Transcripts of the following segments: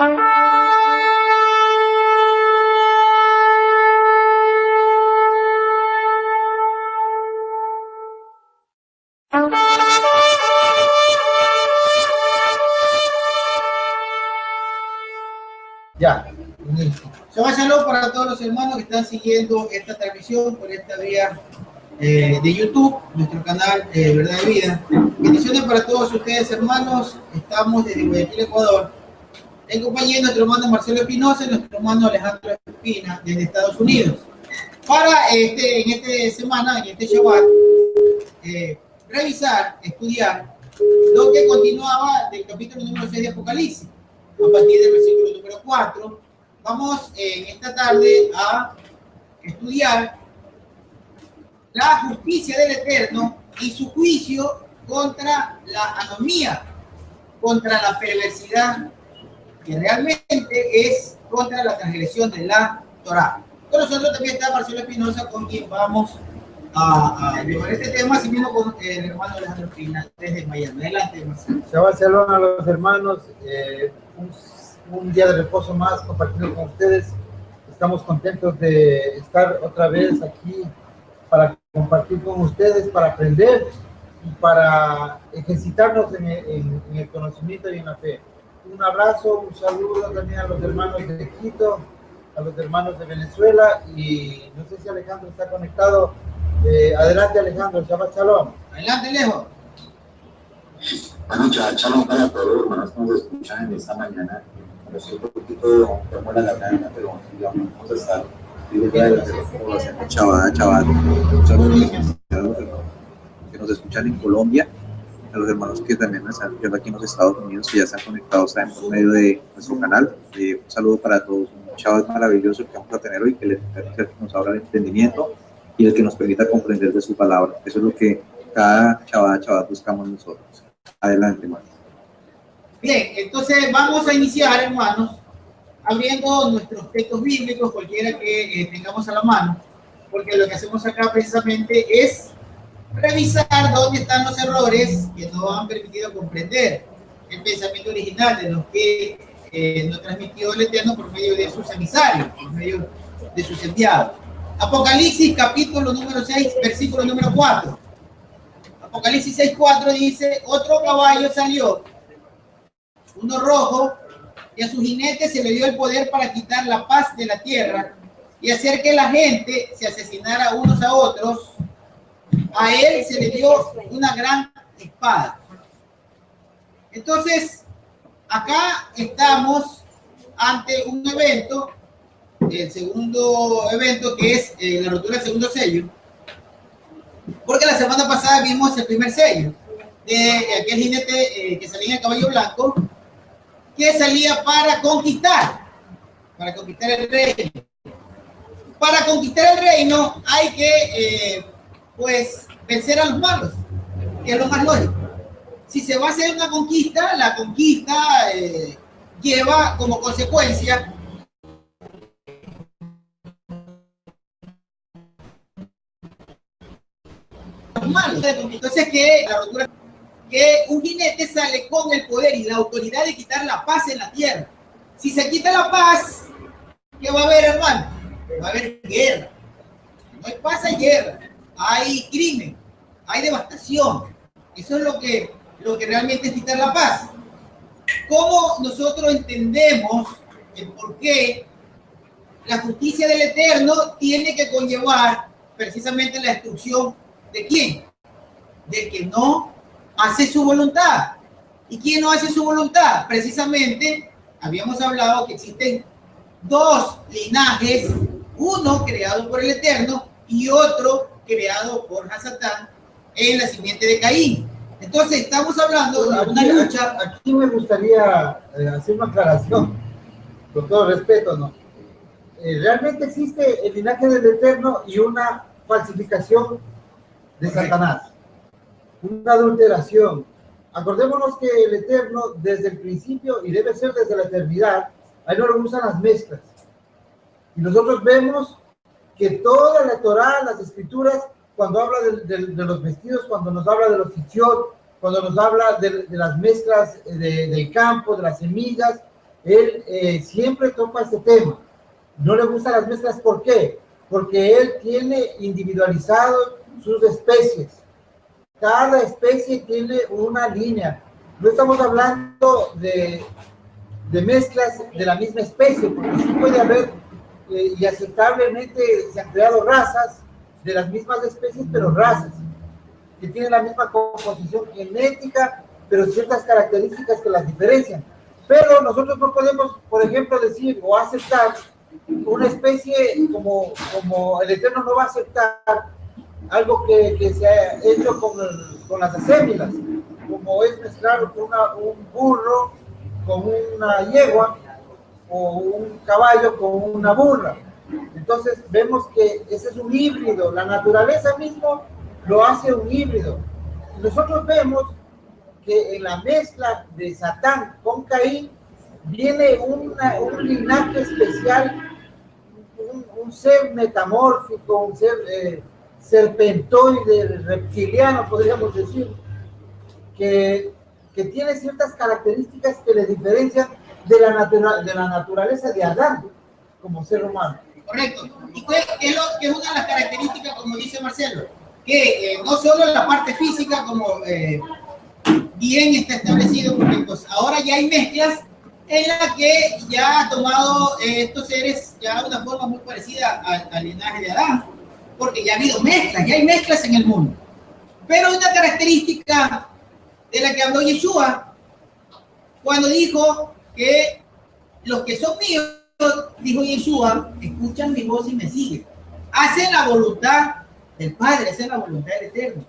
Ya, Shabbat Shalom para todos los hermanos que están siguiendo esta transmisión por esta vía de YouTube, nuestro canal Verdad de Vida. Bendiciones para todos ustedes, hermanos. Estamos desde Guayaquil, Ecuador, en compañía de nuestro hermano Marcelo Espinosa y nuestro hermano Alejandro Espina desde Estados Unidos. Para en esta semana, en este Shabbat, revisar, estudiar lo que continuaba del capítulo número 6 de Apocalipsis. A partir del versículo número 4, vamos en esta tarde a estudiar la justicia del Eterno y su juicio contra la anomía, contra la perversidad, que realmente es contra la transgresión de la Torá. Con nosotros también está Marcelo Espinosa, con quien vamos a llevar este tema, así mismo con el hermano Alejandro Pina desde Miami. Adelante, Marcelo. Shabbat Shalom a los hermanos. Un día de reposo más compartido con ustedes. Estamos contentos de estar otra vez aquí para compartir con ustedes, para aprender y para ejercitarnos en el conocimiento y en la fe. Un abrazo, un saludo también a los hermanos de Quito, a los hermanos de Venezuela, y no sé si Alejandro está conectado. Adelante, Alejandro. Shabbat Shalom. Adelante, Alejo. Bueno, Shalom para todos, hermanos, que nos escuchan en esta mañana. Lo siento un poquito como la garganta, pero vamos a estar. Chabat. Un saludo a los hermanos que nos escuchan en Colombia, a los hermanos que también nos están viendo aquí en los Estados Unidos, que ya están conectados también por medio de nuestro canal. Un saludo para todos. Un Chabat maravilloso que vamos a tener hoy, que el Eterno nos abra el entendimiento y el que nos permita comprender de su palabra. Eso es lo que cada Chabat buscamos nosotros. Adelante, hermano. Bien, entonces vamos a iniciar, hermanos, abriendo nuestros textos bíblicos, cualquiera que tengamos a la mano, porque lo que hacemos acá precisamente es revisar dónde están los errores que nos han permitido comprender el pensamiento original de los que nos transmitió el Eterno por medio de sus emisarios, por medio de sus enviados. Apocalipsis capítulo número 6, versículo número 4. Apocalipsis 6:4 dice: otro caballo salió, uno rojo, y a su jinete se le dio el poder para quitar la paz de la tierra y hacer que la gente se asesinara unos a otros. A él se le dio una gran espada. Entonces, acá estamos ante un evento, el segundo evento, que es la rotura del segundo sello, porque la semana pasada vimos el primer sello de aquel jinete que salía en el caballo blanco, que salía para conquistar el reino. Para conquistar el reino hay que vencer a los malos, que es lo más lógico. Si se va a hacer una conquista, la conquista lleva como consecuencia malos. Entonces que un jinete sale con el poder y la autoridad de quitar la paz en la tierra. Si se quita la paz, ¿qué va a haber, hermano? Va a haber guerra. No hay paz, hay guerra. Hay crimen, hay devastación. Eso es lo que realmente es quitar la paz. ¿Cómo nosotros entendemos el por qué la justicia del Eterno tiene que conllevar precisamente la destrucción de quién? De que no hace su voluntad. ¿Y quién no hace su voluntad? Precisamente habíamos hablado que existen dos linajes, uno creado por el Eterno y otro creado por Hasatán en la simiente de Caín. Entonces estamos hablando de una lucha. Aquí me gustaría hacer una aclaración, con todo respeto, ¿no? Realmente existe el linaje del Eterno y una falsificación de Satanás, una adulteración. Acordémonos que el Eterno desde el principio, y debe ser desde la eternidad, a él no le gustan las mezclas. Y nosotros vemos que toda la Torá, las escrituras, cuando habla de los vestidos, cuando nos habla de los fichot, cuando nos habla de las mezclas del campo, de las semillas, él siempre toca este tema. No le gustan las mezclas, ¿por qué? Porque él tiene individualizado sus especies. Cada especie tiene una línea. No estamos hablando de mezclas de la misma especie, porque sí puede haber, y aceptablemente se han creado razas de las mismas especies, pero razas que tienen la misma composición genética, pero ciertas características que las diferencian. Pero nosotros no podemos, por ejemplo, decir o aceptar una especie como el Eterno no va a aceptar algo que se ha hecho con las asémilas, como es mezclar un burro con una yegua o un caballo con una burra. Entonces vemos que ese es un híbrido, la naturaleza mismo lo hace un híbrido. Nosotros vemos que en la mezcla de Satán con Caín viene un linaje especial, un ser metamórfico, un ser serpentoide, reptiliano, podríamos decir, que tiene ciertas características que le diferencian de la naturaleza de Adán como ser humano. Correcto. ¿Y qué es una de las características, como dice Marcelo? Que no solo la parte física, como bien está establecido, porque pues, ahora ya hay mezclas en la que ya ha tomado estos seres ya de una forma muy parecida al linaje de Adán, porque ya ha habido mezclas, ya hay mezclas en el mundo. Pero una característica de la que habló Yeshua cuando dijo que los que son míos, dijo Yeshua, escuchan mi voz y me siguen, hacen la voluntad del Padre, hacen la voluntad del Eterno.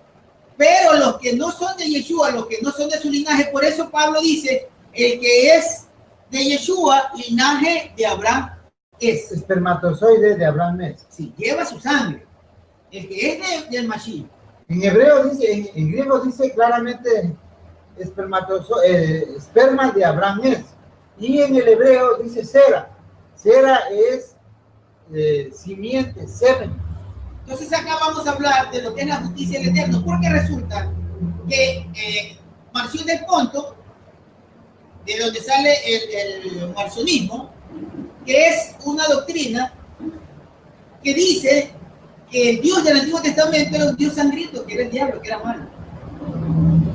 Pero los que no son de Yeshua, los que no son de su linaje, por eso Pablo dice, el que es de Yeshua, linaje de Abraham es. Espermatozoide de Abraham es. Sí, lleva su sangre. El que es del Mashiach. En hebreo dice, en griego dice claramente esperma de Abraham es. Y en el hebreo dice cera. Cera es simiente, semen. Entonces acá vamos a hablar de lo que es la justicia del Eterno, porque resulta que Marción del Ponto, de donde sale el marcionismo, que es una doctrina que dice que el Dios del Antiguo Testamento era un Dios sangriento, que era el diablo, que era malo.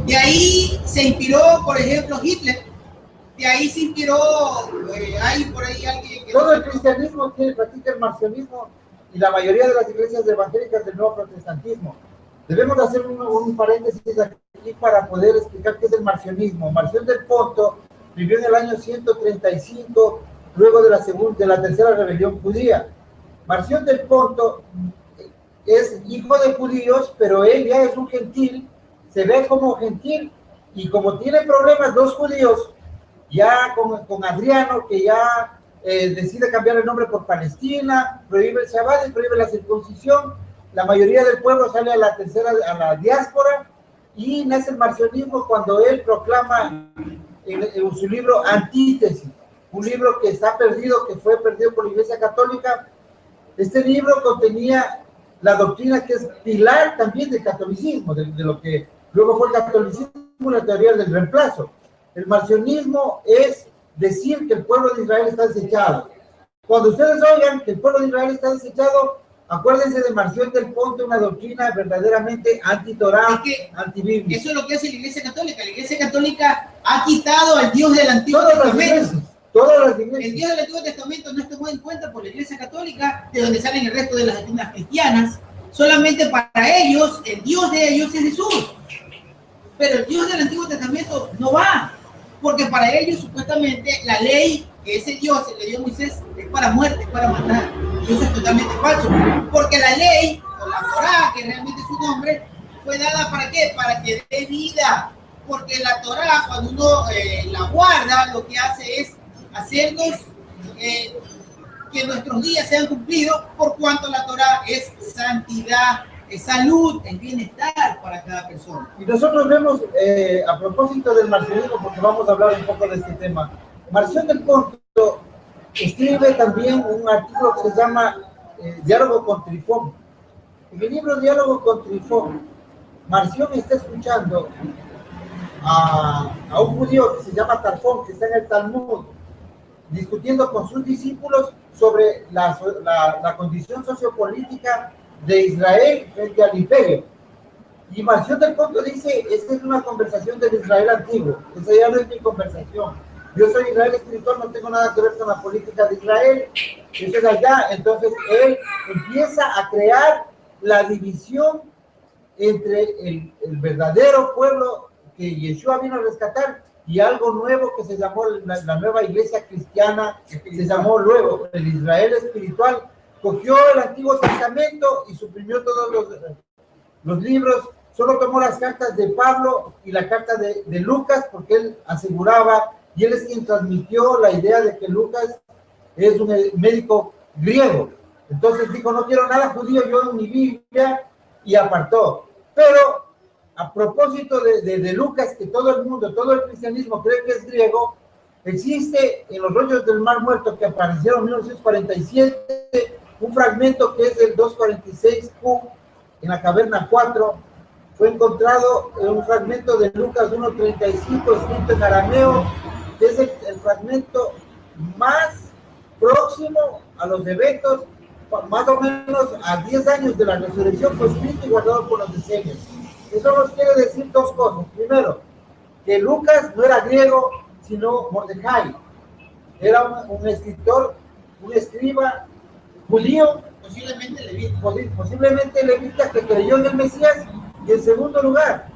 De ahí se inspiró, por ejemplo, Hitler. De ahí se inspiró, hay por ahí alguien que... Todo el cristianismo practica el marcionismo y la mayoría de las iglesias evangélicas del nuevo protestantismo. Debemos hacer un paréntesis aquí para poder explicar qué es el marcionismo. Marción del Ponto vivió en el año 135, luego de la tercera rebelión judía. Marción del Ponto es hijo de judíos, pero él ya es un gentil, se ve como gentil, y como tiene problemas los judíos, ya con Adriano, que ya decide cambiar el nombre por Palestina, prohíbe el Shabbat y prohíbe la circuncisión, la mayoría del pueblo sale a la diáspora, y nace el marcionismo cuando él proclama en su libro Antítesis, un libro que está perdido, que fue perdido por la Iglesia Católica. Este libro contenía la doctrina que es pilar también del catolicismo, de lo que luego fue el catolicismo, la teoría del reemplazo. El marcionismo es decir que el pueblo de Israel está desechado. Cuando ustedes oigan que el pueblo de Israel está desechado, acuérdense de Marción del Ponto, una doctrina verdaderamente anti-Torá, anti-bíblica. Eso es lo que hace la Iglesia Católica. La Iglesia Católica ha quitado al Dios del Antiguo Testamento. Todas las iglesias. El Dios del Antiguo Testamento no es tomado en cuenta por la Iglesia Católica, de donde salen el resto de las doctrinas cristianas. Solamente para ellos, el Dios de ellos es Jesús. Pero el Dios del Antiguo Testamento no va, porque para ellos supuestamente la ley que ese Dios se le dio a Moisés es para muerte, es para matar. Y eso es totalmente falso, porque la ley, o la Torá, que realmente es su nombre, fue dada ¿para qué? Para que dé vida. Porque la Torá, cuando uno la guarda, lo que hace es hacernos que nuestros días sean cumplidos, por cuanto la Torá es santidad, es salud, es bienestar para cada persona. Y nosotros vemos, a propósito del marcionismo, porque vamos a hablar un poco de este tema, Marción del Ponto escribe también un artículo que se llama Diálogo con Trifón. En el libro Diálogo con Trifón, Marción está escuchando a un judío que se llama Tarfón, que está en el Talmud, discutiendo con sus discípulos sobre la condición sociopolítica de Israel frente al imperio. Y Marción del Ponto dice, esta es una conversación del Israel antiguo, esa ya no es mi conversación. Yo soy Israel espiritual, no tengo nada que ver con la política de Israel, eso es allá. Entonces él empieza a crear la división entre el verdadero pueblo que Yeshua vino a rescatar y algo nuevo que se llamó la nueva iglesia cristiana, se llamó luego el Israel espiritual. Cogió el Antiguo Testamento y suprimió todos los libros, solo tomó las cartas de Pablo y la carta de Lucas, porque él aseguraba, y él es quien transmitió la idea de que Lucas es un médico griego. Entonces dijo, no quiero nada judío yo en mi Biblia, y apartó. Pero a propósito de Lucas, que todo el mundo, todo el cristianismo cree que es griego, existe en los rollos del Mar Muerto que aparecieron en 1947 un fragmento que es del 246Q en la caverna 4. Fue encontrado un fragmento de Lucas 1:35 escrito en arameo, que es el fragmento más próximo a los eventos, más o menos a 10 años de la resurrección, fue escrito y guardado por los decenios. Eso nos quiere decir dos cosas. Primero, que Lucas no era griego, sino Mordecai. Era un escritor, un escriba judío, posiblemente levita, que creyó en el Mesías. Y en segundo lugar,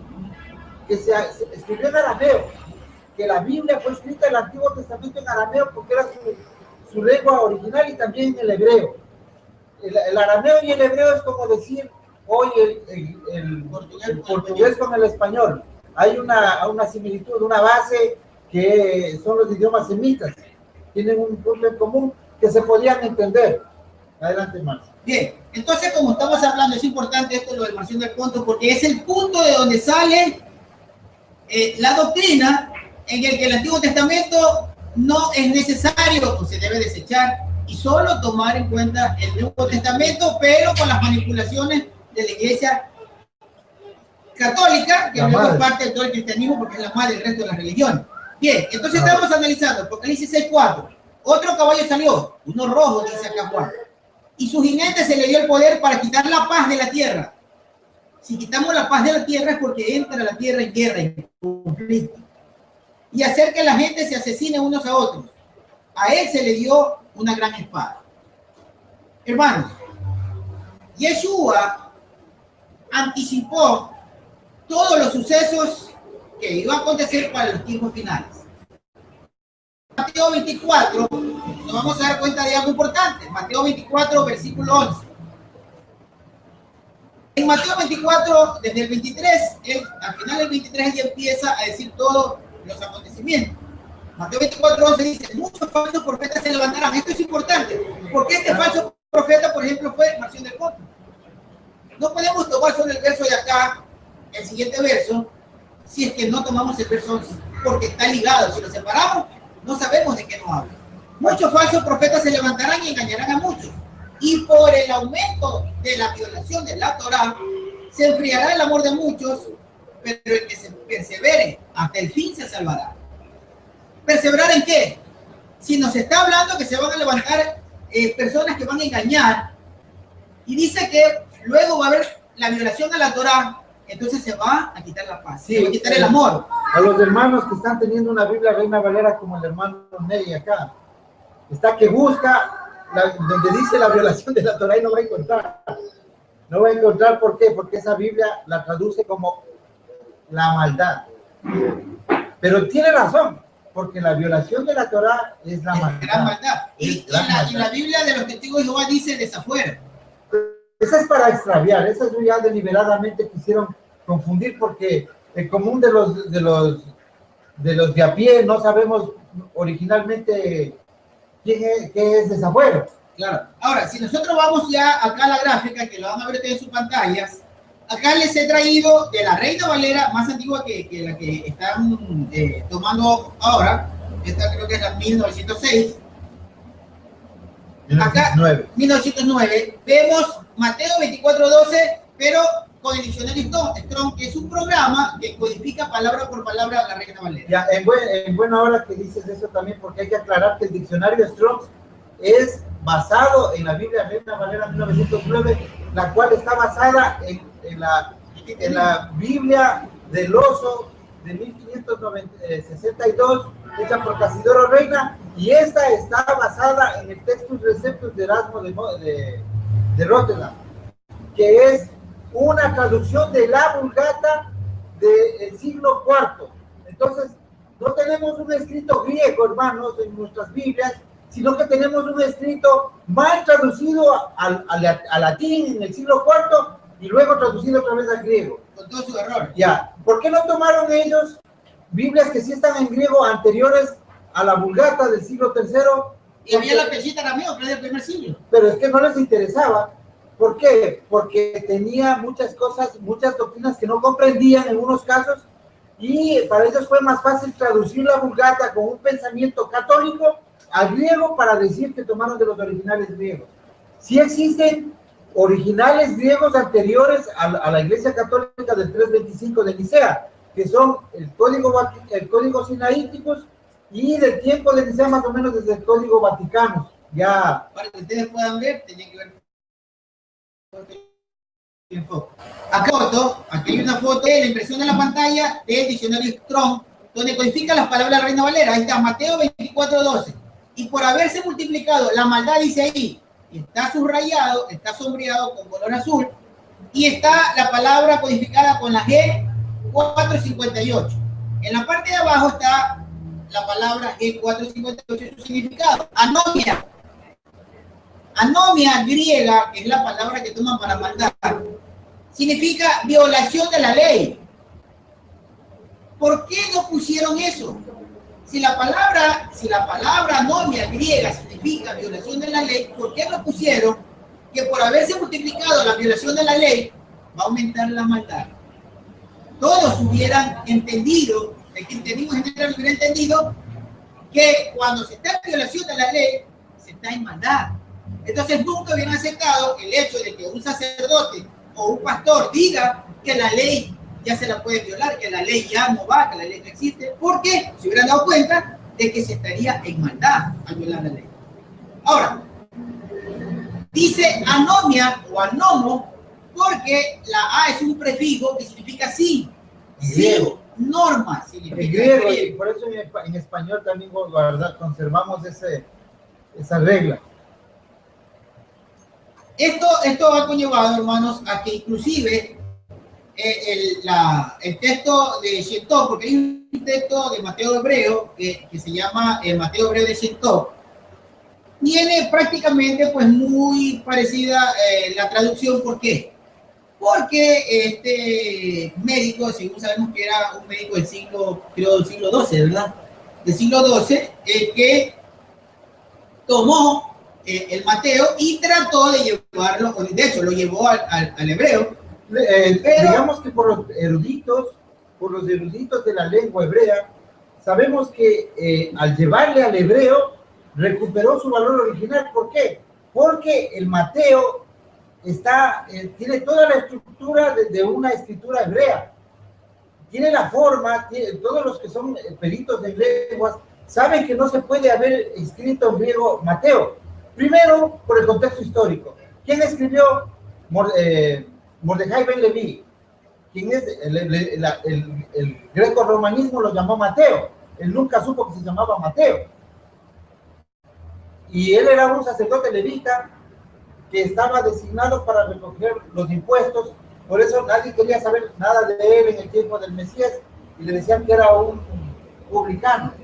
que se escribió en arameo, que la Biblia fue escrita en el Antiguo Testamento en arameo porque era su lengua original, y también en el hebreo. El arameo y el hebreo es como decir hoy el portugués con el español. Hay una similitud, una base, que son los idiomas semitas. Tienen un punto en común que se podían entender. Adelante, Marcio. Bien, entonces como estamos hablando, es importante esto, lo del Marción del Ponto, porque es el punto de donde sale la doctrina en el que el Antiguo Testamento no es necesario o se debe desechar y solo tomar en cuenta el Nuevo Testamento, pero con las manipulaciones de la Iglesia Católica, que luego es parte de todo el cristianismo porque es la madre del resto de las religiones. Bien, entonces estamos analizando Apocalipsis 6:4. Otro caballo salió, uno rojo, dice acá Juan, y su jinete se le dio el poder para quitar la paz de la tierra. Si quitamos la paz de la tierra es porque entra la tierra en guerra, en conflicto, y hacer que la gente se asesine unos a otros. A él se le dio una gran espada. Hermanos, Yeshua anticipó todos los sucesos que iban a acontecer para los tiempos finales. Mateo 24, nos vamos a dar cuenta de algo importante. Mateo 24, versículo 11. En Mateo 24, desde el 23, al final del 23, él ya empieza a decir todos los acontecimientos. Mateo 24, 11 dice, muchos falsos profetas se levantarán. Esto es importante, porque este falso profeta, por ejemplo, fue Marción del Ponto. No podemos tomar solo el verso de acá, el siguiente verso, si es que no tomamos el verso 11, porque está ligado. Si lo separamos, no sabemos de qué nos habla. Muchos falsos profetas se levantarán y engañarán a muchos. Y por el aumento de la violación de la Torá, se enfriará el amor de muchos, pero el que se persevere hasta el fin se salvará. ¿Perseverar en qué? Si nos está hablando que se van a levantar personas que van a engañar, y dice que luego va a haber la violación a la Torá, entonces se va a quitar la paz, sí, se va a quitar el amor. A los hermanos que están teniendo una Biblia Reina Valera como el hermano Ney acá, está que busca donde dice la violación de la Torá y no va a encontrar. No va a encontrar, ¿por qué? Porque esa Biblia la traduce como la maldad. Pero tiene razón, porque la violación de la Torá es la maldad. Gran maldad. Y la Biblia de los testigos de Jehová dice desafuera. Esa es para extraviar, esa es ya deliberadamente quisieron confundir, porque el común de los de a pie no sabemos originalmente qué es desafuero. Claro. Ahora, si nosotros vamos ya acá a la gráfica, que lo van a ver ustedes en sus pantallas, acá les he traído de la Reina Valera, más antigua que la que están tomando ahora. Esta creo que es la 1906. Acá, 1909, vemos Mateo 24:12, pero con el diccionario Strong, que es un programa que codifica palabra por palabra la Reina Valera. Ya, en buena hora que dices eso también, porque hay que aclarar que el diccionario Strong es basado en la Biblia Reina Valera 1909, la cual está basada en la Biblia del Oso de 1562, hecha por Casidoro Reina, y esta está basada en el Textus Receptus de Erasmo de Rotterdam, que es una traducción de la Vulgata del siglo IV. Entonces, no tenemos un escrito griego, hermanos, en nuestras Biblias, sino que tenemos un escrito mal traducido al latín en el siglo IV y luego traducido otra vez al griego. Con todos sus errores. Ya, ¿por qué no tomaron ellos Biblias que sí están en griego anteriores a la Vulgata del siglo III? Y había la Peshitta arameo, que es del primer siglo. Pero es que no les interesaba. ¿Por qué? Porque tenía muchas cosas, muchas doctrinas que no comprendían en unos casos, y para ellos fue más fácil traducir la Vulgata con un pensamiento católico al griego para decir que tomaron de los originales griegos. Sí existen originales griegos anteriores a la Iglesia Católica del 325 de Nicea, que son el código sinaíticos, y del tiempo de Nicea más o menos desde el Código Vaticano. Ya. Para que ustedes puedan ver, tenían que ver. Acá aquí hay una foto de la impresión de la pantalla del diccionario Strong, donde codifica las palabras de la Reina Valera. Ahí está Mateo 24:12. Y por haberse multiplicado la maldad, dice ahí, y está subrayado, está sombreado con color azul, y está la palabra codificada con la G458. En la parte de abajo está la palabra G458, su significado, anomia. Anomia griega, que es la palabra que toman para maldad, significa violación de la ley. ¿Por qué no pusieron eso? Si la palabra anomia griega significa violación de la ley, ¿por qué no pusieron que por haberse multiplicado la violación de la ley va a aumentar la maldad? Todos hubieran entendido, el cristianismo general hubiera entendido que cuando se está en violación de la ley, se está en maldad. Entonces nunca hubieran aceptado el hecho de que un sacerdote o un pastor diga que la ley ya se la puede violar, que la ley ya no va, que la ley no existe, porque se hubieran dado cuenta de que se estaría en maldad al violar la ley. Ahora, dice anomia o anomo porque la A es un prefijo que significa sí. Sí, norma significa. En griego, y por eso en español también conservamos esa regla. Esto ha conllevado, hermanos, a que inclusive el texto de Shen-Tov, porque hay un texto de Mateo Hebreo que se llama el Mateo Hebreo de Shen-Tov, tiene prácticamente pues muy parecida la traducción. ¿Por qué? Porque este médico, según sabemos que era un médico del siglo XII, ¿verdad? Del siglo XII, que tomó el Mateo y trató de llevarlo, de hecho lo llevó al hebreo. Pero digamos que por los eruditos de la lengua hebrea, sabemos que al llevarle al hebreo recuperó su valor original. ¿Por qué? Porque el Mateo tiene toda la estructura de una escritura hebrea, tiene la forma, todos los que son peritos en lenguas saben que no se puede haber escrito en griego Mateo. Primero, por el contexto histórico. ¿Quién escribió Mordejai Ben Leví? ¿Quién es? El greco-romanismo lo llamó Mateo. Él nunca supo que se llamaba Mateo. Y él era un sacerdote levita que estaba designado para recoger los impuestos. Por eso nadie quería saber nada de él en el tiempo del Mesías y le decían que era un publicano.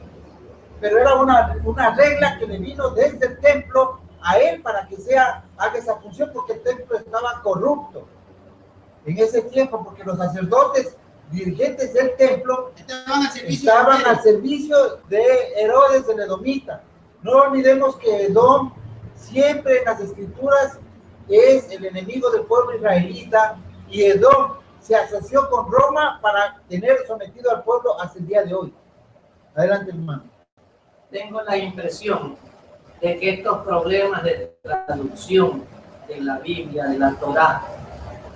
Pero era una regla que le vino desde el templo a él para que haga esa función, porque el templo estaba corrupto en ese tiempo, porque los sacerdotes dirigentes del templo estaban al servicio de Herodes el Edomita. No olvidemos que Edom siempre en las escrituras es el enemigo del pueblo israelita, y Edom se asoció con Roma para tener sometido al pueblo hasta el día de hoy. Adelante, hermano. Tengo la impresión de que estos problemas de traducción de la Biblia, de la Torá,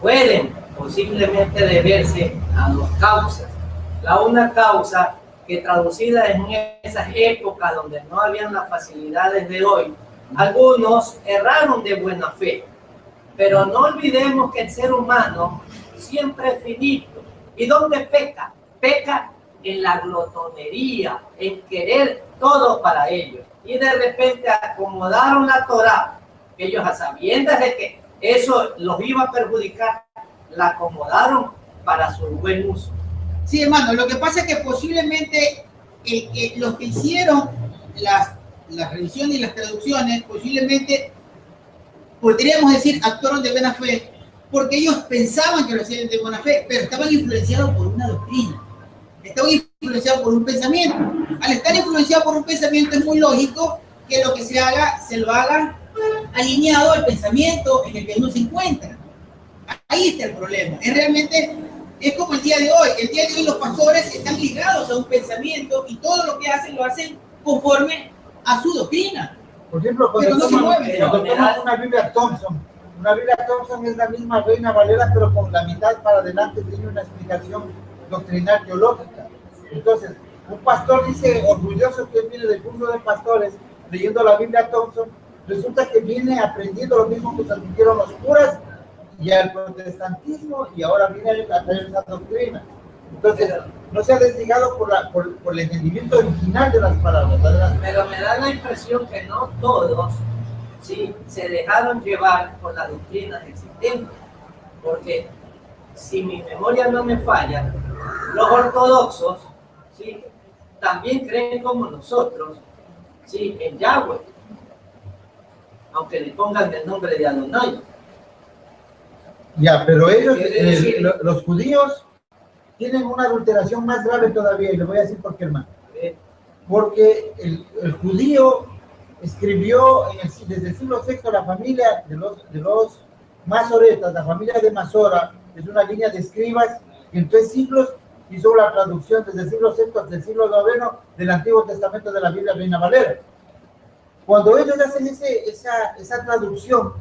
pueden posiblemente deberse a dos causas. Una causa que traducida en esas épocas donde no habían las facilidades de hoy, algunos erraron de buena fe, pero no olvidemos que el ser humano siempre es finito. ¿Y dónde peca? Peca en la glotonería, en querer todo para ellos. Y de repente acomodaron la Torá, ellos a sabiendas de que eso los iba a perjudicar, la acomodaron para su buen uso. Sí, hermano, lo que pasa es que posiblemente los que hicieron las revisiones y las traducciones, posiblemente, podríamos decir, actuaron de buena fe, porque ellos pensaban que lo hacían de buena fe, pero estaban influenciados por una doctrina, estaban influenciados por un pensamiento. Al estar influenciados por un pensamiento es muy lógico que lo que se haga, se lo haga alineado al pensamiento en el que uno se encuentra. Ahí está el problema. Es como el día de hoy. El día de hoy los pastores están ligados a un pensamiento y todo lo que hacen lo hacen conforme a su doctrina. Por ejemplo, cuando toman una Biblia Thompson es la misma Reina Valera, pero con la mitad para adelante tiene una explicación doctrinal teológica. Entonces, un pastor dice orgulloso que viene del curso de pastores leyendo la Biblia Thompson, resulta que viene aprendiendo lo mismo que transmitieron los curas y al protestantismo, y ahora viene a traer esa doctrina. Entonces, no se ha desligado por el entendimiento original de las palabras. Pero me da la impresión que no todos, ¿sí?, se dejaron llevar por las doctrinas existentes, porque si mi memoria no me falla, los ortodoxos, ¿sí?, también creen como nosotros, ¿sí?, en Yahweh, aunque le pongan el nombre de Adonai. Ya, pero ellos, los judíos, tienen una adulteración más grave todavía, y le voy a decir por qué, hermano. Porque el judío escribió desde el siglo VI, la familia de los masoretas, la familia de Masora, es una línea de escribas que en 3 siglos hizo la traducción desde el siglo VI hasta el siglo IX del Antiguo Testamento de la Biblia Reina Valera. Cuando ellos hacen esa traducción,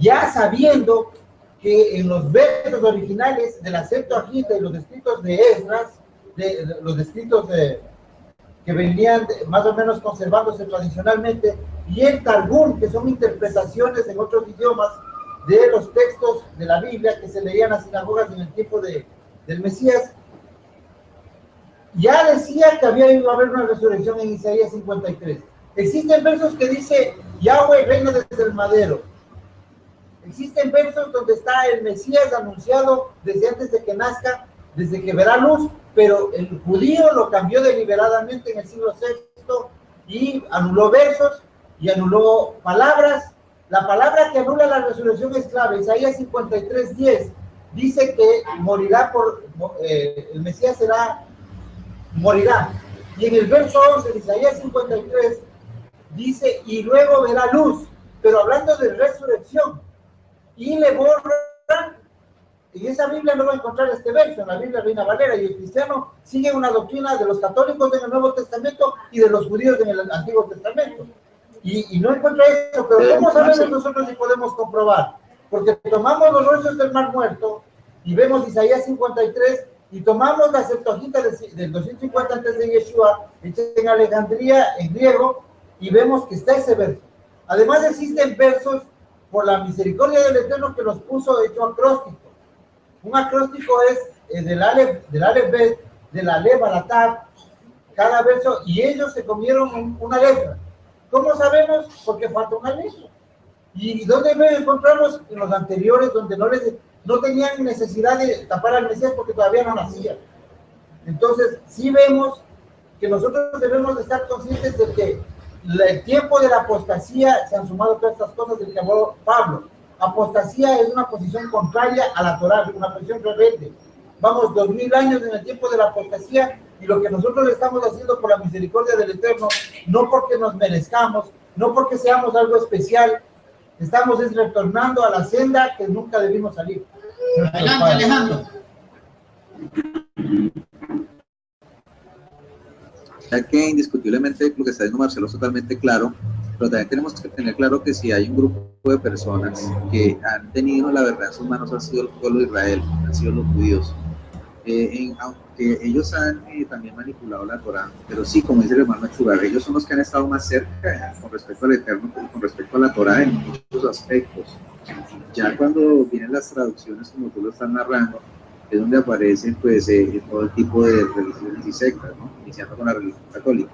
ya sabiendo que en los versos originales de la Septuaginta y los escritos de Esdras, los escritos que venían más o menos conservándose tradicionalmente, y el Targum, que son interpretaciones en otros idiomas de los textos de la Biblia que se leían en las sinagogas en el tiempo del Mesías, ya decía que había ido a haber una resurrección en Isaías 53. Existen versos que dice Yahweh reina desde el madero. Existen versos donde está el Mesías anunciado desde antes de que nazca, desde que verá luz, pero el judío lo cambió deliberadamente en el siglo VI y anuló versos y anuló palabras. La palabra que anula la resurrección es clave. Isaías 53:10 dice que morirá el Mesías morirá. Y en el verso 11 de Isaías 53 dice, y luego verá luz, pero hablando de resurrección. Y le borran, y esa Biblia no va a encontrar este verso en la Biblia Reina Valera, y el cristiano sigue una doctrina de los católicos en el Nuevo Testamento y de los judíos en el Antiguo Testamento, y no encuentra eso. Pero ¿cómo sabemos nosotros si podemos comprobar? Porque tomamos los rollos del Mar Muerto y vemos Isaías 53, y tomamos la Septuaginta del 250 antes de Yeshua, hecha en Alejandría, en griego, y vemos que está ese verso. Además existen versos por la misericordia del Eterno que los puso hecho acróstico. Un acróstico es del Aleph Bet, del Aleph al Tav, cada verso, y ellos se comieron una letra. ¿Cómo sabemos? Porque falta una letra. ¿Y dónde lo encontramos? En los anteriores, donde no tenían necesidad de tapar al Mesías porque todavía no nacía. Entonces, sí vemos que nosotros debemos de estar conscientes de que el tiempo de la apostasía se han sumado todas estas cosas del que habló Pablo. Apostasía es una posición contraria a la Torá, una posición rebelde. Vamos 2000 años en el tiempo de la apostasía, y lo que nosotros estamos haciendo por la misericordia del Eterno, no porque nos merezcamos, no porque seamos algo especial, estamos retornando a la senda que nunca debimos salir. Adelante, Alejandro. Ya que indiscutiblemente lo que está diciendo Marcelo es totalmente claro, pero también tenemos que tener claro que si hay un grupo de personas que han tenido la verdad en sus manos, han sido el pueblo de Israel, han sido los judíos. Aunque ellos han también manipulado la Torá, pero sí, como dice el hermano Chugar, ellos son los que han estado más cerca con respecto al Eterno, con respecto a la Torá en muchos aspectos. Ya cuando vienen las traducciones, como tú lo estás narrando, es donde aparecen pues todo el tipo de religiones y sectas, ¿no? Iniciando con la religión católica,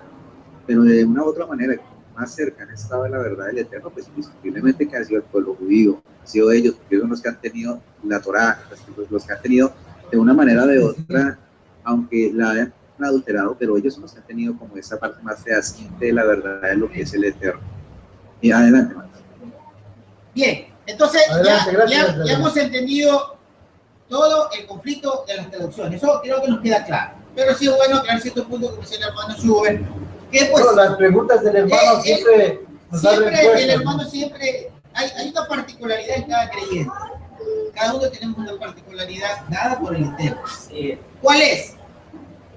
pero de una u otra manera más cerca han estado de la verdad del Eterno, pues indiscutiblemente que ha sido el pueblo judío, han sido ellos, porque ellos son los que han tenido la Torá, los que han tenido de una manera o de otra, aunque la hayan adulterado, pero ellos son los que han tenido como esa parte más fehaciente de la verdad de lo que es el Eterno. Y adelante, Max. Bien, entonces Adelante, ya hemos entendido todo el conflicto de las traducciones, eso creo que nos queda claro, pero sí es bueno aclarar ciertos puntos, como decía el hermano Schubert, que pues... No, las preguntas del hermano siempre nos dan respuestas. El hermano siempre, hay una particularidad en cada creyente. Cada uno tenemos una particularidad dada por el Eterno. ¿Cuál es?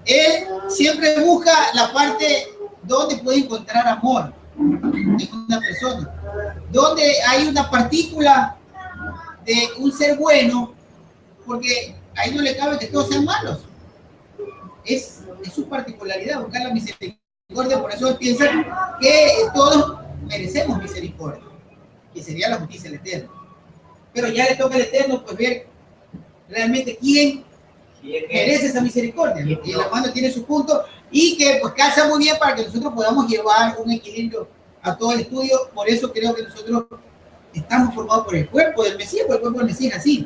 Él siempre busca la parte donde puede encontrar amor en una persona, donde hay una partícula de un ser bueno, porque ahí no le cabe que todos sean malos. Es su particularidad, buscar la misericordia. Por eso él piensa que todos merecemos misericordia, que sería la justicia del Eterno. Pero ya le toca al Eterno pues ver realmente quién merece esa misericordia. Y el hermano tiene su punto y que pues calza muy bien para que nosotros podamos llevar un equilibrio a todo el estudio. Por eso creo que nosotros estamos formados por el cuerpo del Mesías, por el cuerpo del Mesías, así.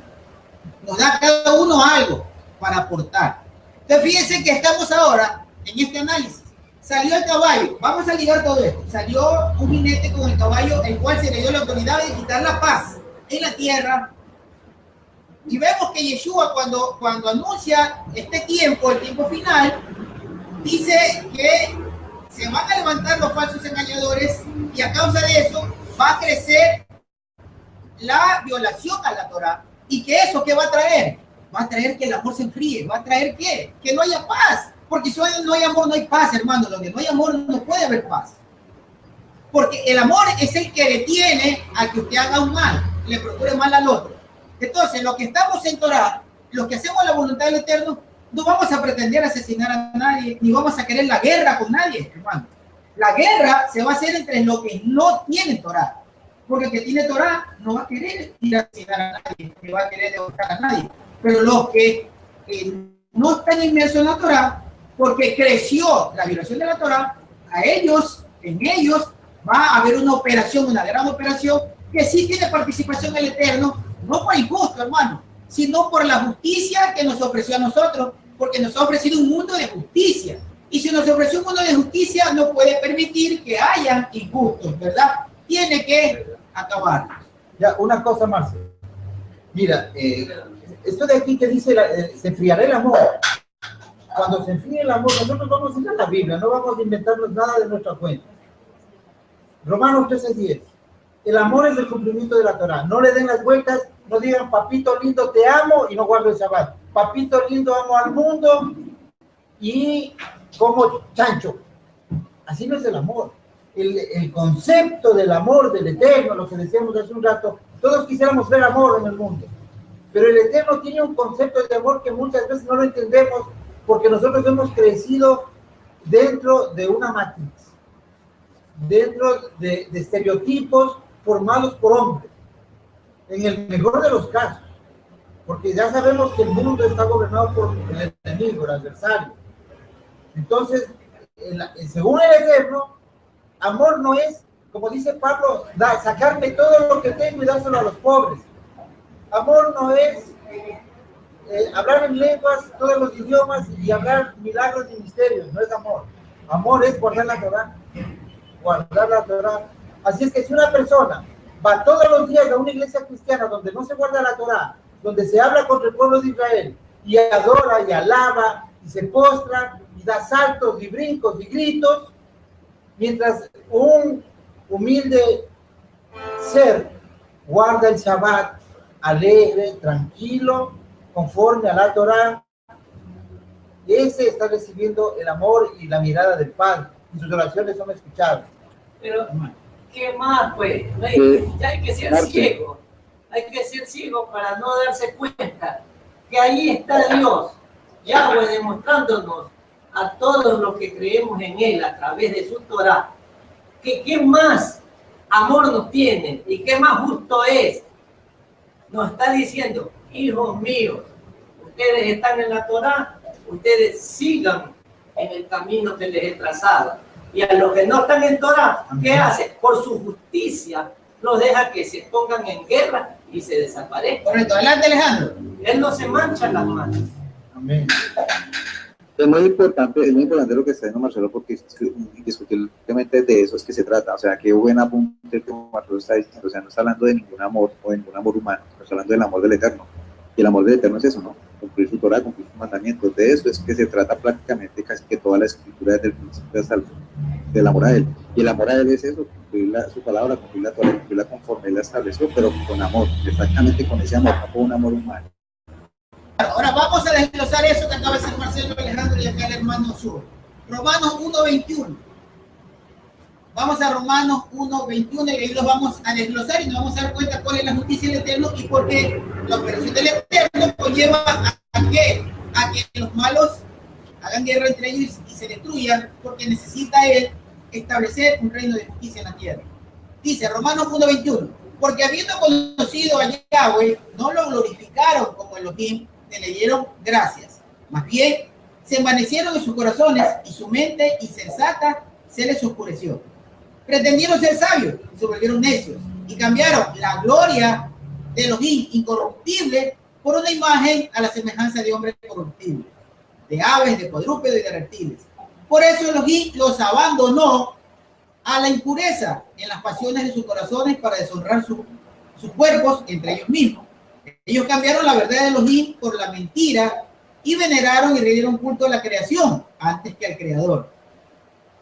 Nos da cada uno algo para aportar. Entonces fíjense que estamos ahora en este análisis. Salió el caballo, vamos a ligar todo esto. Salió un jinete con el caballo, el cual se le dio la autoridad de quitar la paz en la tierra. Y vemos que Yeshua cuando anuncia este tiempo, el tiempo final, dice que se van a levantar los falsos engañadores y a causa de eso va a crecer la violación a la Torá. ¿Y que eso qué va a traer? Va a traer que el amor se enfríe. ¿Va a traer qué? Que no haya paz. Porque si no hay amor, no hay paz, hermano. Donde no hay amor, no puede haber paz. Porque el amor es el que detiene a que usted haga un mal, le procure mal al otro. Entonces, los que estamos en Torá, los que hacemos la voluntad del Eterno, no vamos a pretender asesinar a nadie, ni vamos a querer la guerra con nadie, hermano. La guerra se va a hacer entre los que no tienen Torá. Porque el que tiene Torá no va a querer ir a asesinar a nadie, ni va a querer derrotar a nadie. Pero los que no están inmersos en la Torá, porque creció la violación de la Torá, en ellos va a haber una operación, una gran operación, que sí tiene participación el Eterno, no por injusto, hermano, sino por la justicia que nos ofreció a nosotros, porque nos ha ofrecido un mundo de justicia. Y si nos ofreció un mundo de justicia, no puede permitir que haya injustos, ¿verdad? Tiene que acabar. Ya, una cosa más. Mira, esto de aquí que dice, se enfriará el amor. Cuando se enfríe el amor, nosotros vamos a ir a la Biblia, no vamos a inventarnos nada de nuestra cuenta. Romanos 13:10. El amor es el cumplimiento de la Torá. No le den las vueltas, no digan, papito lindo, te amo, y no guardo el Shabbat. Papito lindo, amo al mundo, y como chancho. Así no es el amor. El concepto del amor del Eterno, lo que decíamos hace un rato, todos quisiéramos ver amor en el mundo. Pero el Eterno tiene un concepto de amor que muchas veces no lo entendemos, porque nosotros hemos crecido dentro de una matriz, dentro de estereotipos formados por hombres, en el mejor de los casos, porque ya sabemos que el mundo está gobernado por el enemigo, el adversario. Entonces, según el Eterno, amor no es, como dice Pablo, sacarme todo lo que tengo y dárselo a los pobres. Amor no es hablar en lenguas, todos los idiomas, y hablar milagros y misterios. No es amor. Amor es guardar la Torá. Guardar la Torá. Así es que si una persona va todos los días a una iglesia cristiana donde no se guarda la Torá, donde se habla contra el pueblo de Israel, y adora y alaba y se postra y da saltos y brincos y gritos, mientras un humilde ser guarda el Shabbat alegre, tranquilo, conforme a la Torá, ese está recibiendo el amor y la mirada del Padre, y sus oraciones son escuchadas. Pero ¿Qué más, pues? Ya hay que ser ciego. Hay que ser ciego para no darse cuenta que ahí está Dios, Yahweh, demostrándonos a todos los que creemos en Él a través de su Torah, que qué más amor nos tiene y qué más justo es. Nos está diciendo, hijos míos, ustedes están en la Torah, ustedes sigan en el camino que les he trazado. Y a los que no están en Torah, ¿qué hace? Por su justicia, los deja que se pongan en guerra y se desaparezcan. Correcto, adelante, Alejandro. Él no se mancha las manos. Amén. Es muy importante lo que está diciendo Marcelo, porque indiscutiblemente de eso es que se trata. O sea, qué buen apunte que Marcelo está diciendo. O sea, no está hablando de ningún amor o de ningún amor humano, está hablando del amor del Eterno. Y el amor del Eterno es eso, ¿no? Cumplir su Torah, cumplir sus mandamientos. De eso es que se trata prácticamente casi que toda la escritura desde el principio hasta el fin, del amor a Él. Y el amor a Él es eso, cumplir su palabra, cumplir la Torah, cumplirla conforme Él la estableció, pero con amor, exactamente con ese amor, no con un amor humano. Ahora vamos a desglosar eso que acaba de decir Marcelo, Alejandro y acá el hermano Sur. Romanos 1:21. Vamos a Romanos 1:21 y ahí los vamos a desglosar y nos vamos a dar cuenta cuál es la justicia del Eterno y por qué la operación del Eterno conlleva a que los malos hagan guerra entre ellos y se destruyan, porque necesita Él establecer un reino de justicia en la tierra. Dice Romanos 1:21, porque habiendo conocido a Yahweh, no lo glorificaron como Elohim, le dieron gracias. Más bien, se envanecieron en sus corazones y su mente insensata se les oscureció. Pretendieron ser sabios y se volvieron necios y cambiaron la gloria de Elohim incorruptible por una imagen a la semejanza de hombre corruptible, de aves, de cuadrúpedos y de reptiles. Por eso Elohim los abandonó a la impureza en las pasiones de sus corazones para deshonrar sus cuerpos entre ellos mismos. Ellos cambiaron la verdad de Elohim por la mentira y veneraron y rindieron culto a la creación antes que al Creador,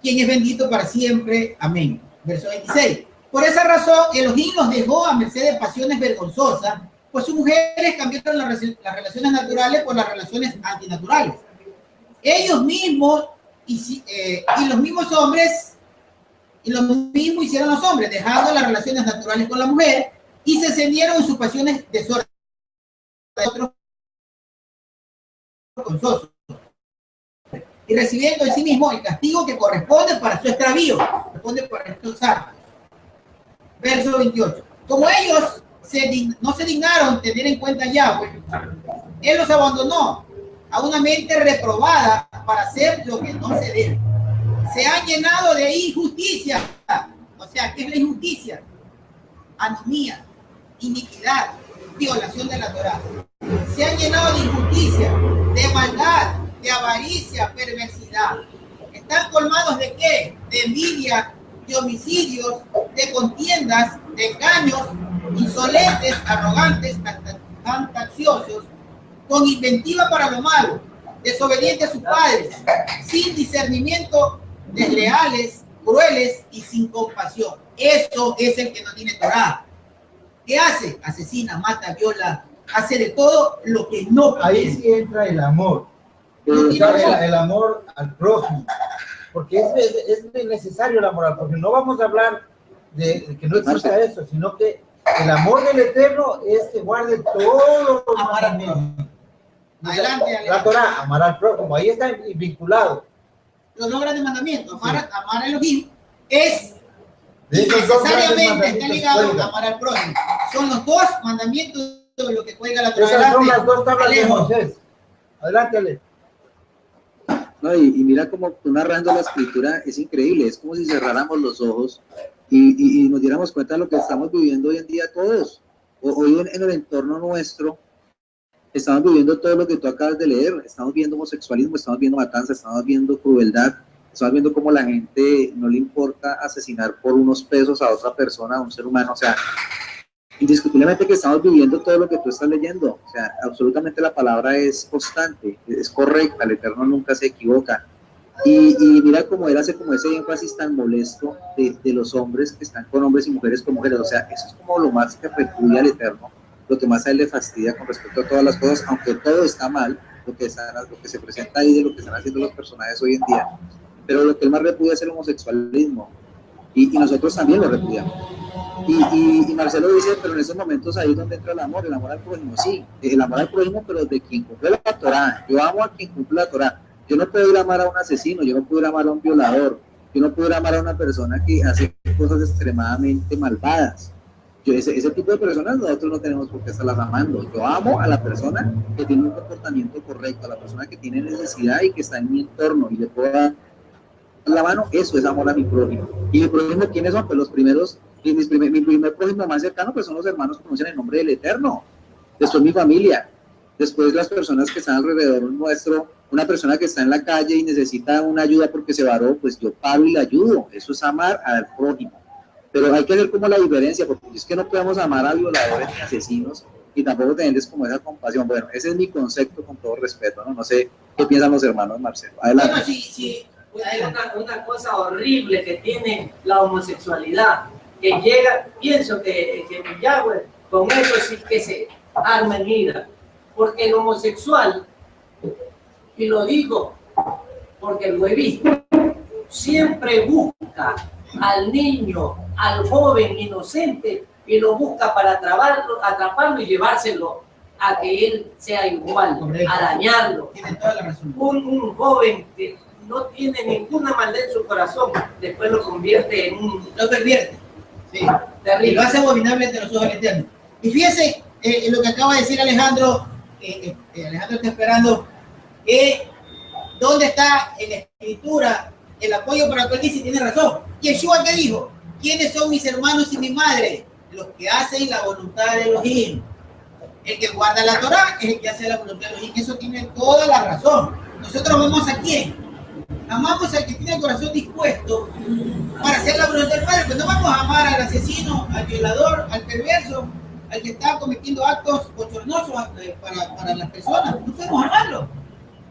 quien es bendito para siempre. Amén. Verso 26. Por esa razón, Elohim los dejó a merced de pasiones vergonzosas, pues sus mujeres cambiaron las relaciones naturales por las relaciones antinaturales. Ellos mismos y los mismos hombres, y lo mismo hicieron los hombres, dejando las relaciones naturales con la mujer y se encendieron en sus pasiones desordenadas y recibiendo en sí mismo el castigo que corresponde para su extravío, corresponde para estos actos. Verso 28. Como ellos no se dignaron tener en cuenta a Yahweh, Él los abandonó a una mente reprobada para hacer lo que no se debe. Se han llenado de injusticia. O sea, ¿qué es la injusticia? Anomía, iniquidad, violación de la Torá. Se han llenado de injusticia, de maldad, de avaricia, perversidad. Están colmados de ¿qué? De envidia, de homicidios, de contiendas, de engaños, insolentes, arrogantes, fantasiosos, con inventiva para lo malo, desobedientes a sus padres, sin discernimiento, desleales, crueles y sin compasión. Eso es el que no tiene Torá. ¿Qué hace? Asesina, mata, viola, hace de todo lo que no puede. Ahí sí entra el amor. El amor al prójimo. Porque es necesario el amor al prójimo. No vamos a hablar de que no exista eso, sino que el amor del Eterno es que guarde todos los mandamientos. Adelante, La Torah, amar al prójimo, ahí está vinculado. Los dos grandes mandamientos, amar a Elohim, es necesariamente está ligado a amar al prójimo. Son los dos mandamientos de lo que cuelga la Torah. Esas son las dos tablas de Moisés. Adelante, Ale. No, y mira cómo tú narrando la escritura es increíble, es como si cerráramos los ojos y nos diéramos cuenta de lo que estamos viviendo hoy en día todos. Hoy en el entorno nuestro estamos viviendo todo lo que tú acabas de leer, estamos viendo homosexualismo, estamos viendo matanza, estamos viendo crueldad, estamos viendo cómo la gente no le importa asesinar por unos pesos a otra persona, a un ser humano. O sea, indiscutiblemente que estamos viviendo todo lo que tú estás leyendo. O sea, absolutamente la palabra es constante, es correcta, el Eterno nunca se equivoca. Y mira cómo él hace como ese énfasis tan molesto de los hombres que están con hombres y mujeres con mujeres. O sea, eso es como lo más que repudia al Eterno, lo que más a él le fastidia con respecto a todas las cosas, aunque todo está mal, lo que se presenta ahí de lo que están haciendo los personajes hoy en día. Pero lo que él más repudia es el homosexualismo. y nosotros también lo repudiamos. Y Marcelo dice, pero en esos momentos ahí es donde entra el amor al prójimo, sí, el amor al prójimo, pero de quien cumple la Torá. Yo amo a quien cumple la Torá. Yo no puedo ir a amar a un asesino, yo no puedo ir a amar a un violador, yo no puedo ir a amar a una persona que hace cosas extremadamente malvadas. Ese tipo de personas nosotros no tenemos por qué estarlas amando. Yo amo a la persona que tiene un comportamiento correcto, a la persona que tiene necesidad y que está en mi entorno y le puedo dar la mano. Eso es amor a mi prójimo. ¿Y mi prójimo quiénes son? Pues los primeros, mi primer prójimo más cercano pues son los hermanos que conocen el nombre del Eterno. Después mi familia, después las personas que están alrededor nuestro. Una persona que está en la calle y necesita una ayuda porque se varó, pues yo paro y le ayudo. Eso es amar al prójimo. Pero hay que ver como la diferencia, porque es que no podemos amar a violadores ni asesinos y tampoco tenerles como esa compasión. Bueno, ese es mi concepto con todo respeto, ¿no? No sé qué piensan los hermanos Marcelo. Adelante. Bueno, sí. Hay una cosa horrible que tiene la homosexualidad, que llega, pienso que Yahweh con eso sí que se arma en ira, porque el homosexual, y lo digo porque lo he visto, siempre busca al niño, al joven inocente, y lo busca para atraparlo y llevárselo a que él sea igual, correcto, a dañarlo. Tiene toda la razón. Un joven que no tiene ninguna maldad en su corazón, después lo convierte en un... Lo pervierte. Sí. Y lo hace abominable ante los ojos del Eterno. Y fíjese lo que acaba de decir Alejandro. Alejandro está esperando. ¿Dónde está en la escritura el apoyo para que él dice? Tiene razón. Yeshua, ¿qué dijo? ¿Quiénes son mis hermanos y mi madre? Los que hacen la voluntad de Elohim. El que guarda la Torá es el que hace la voluntad de Elohim. Eso tiene toda la razón. Nosotros vamos a quién. Amamos al que tiene el corazón dispuesto para hacer la voluntad del Padre. Pues no vamos a amar al asesino, al violador, al perverso, al que está cometiendo actos bochornosos para las personas. No podemos amarlo.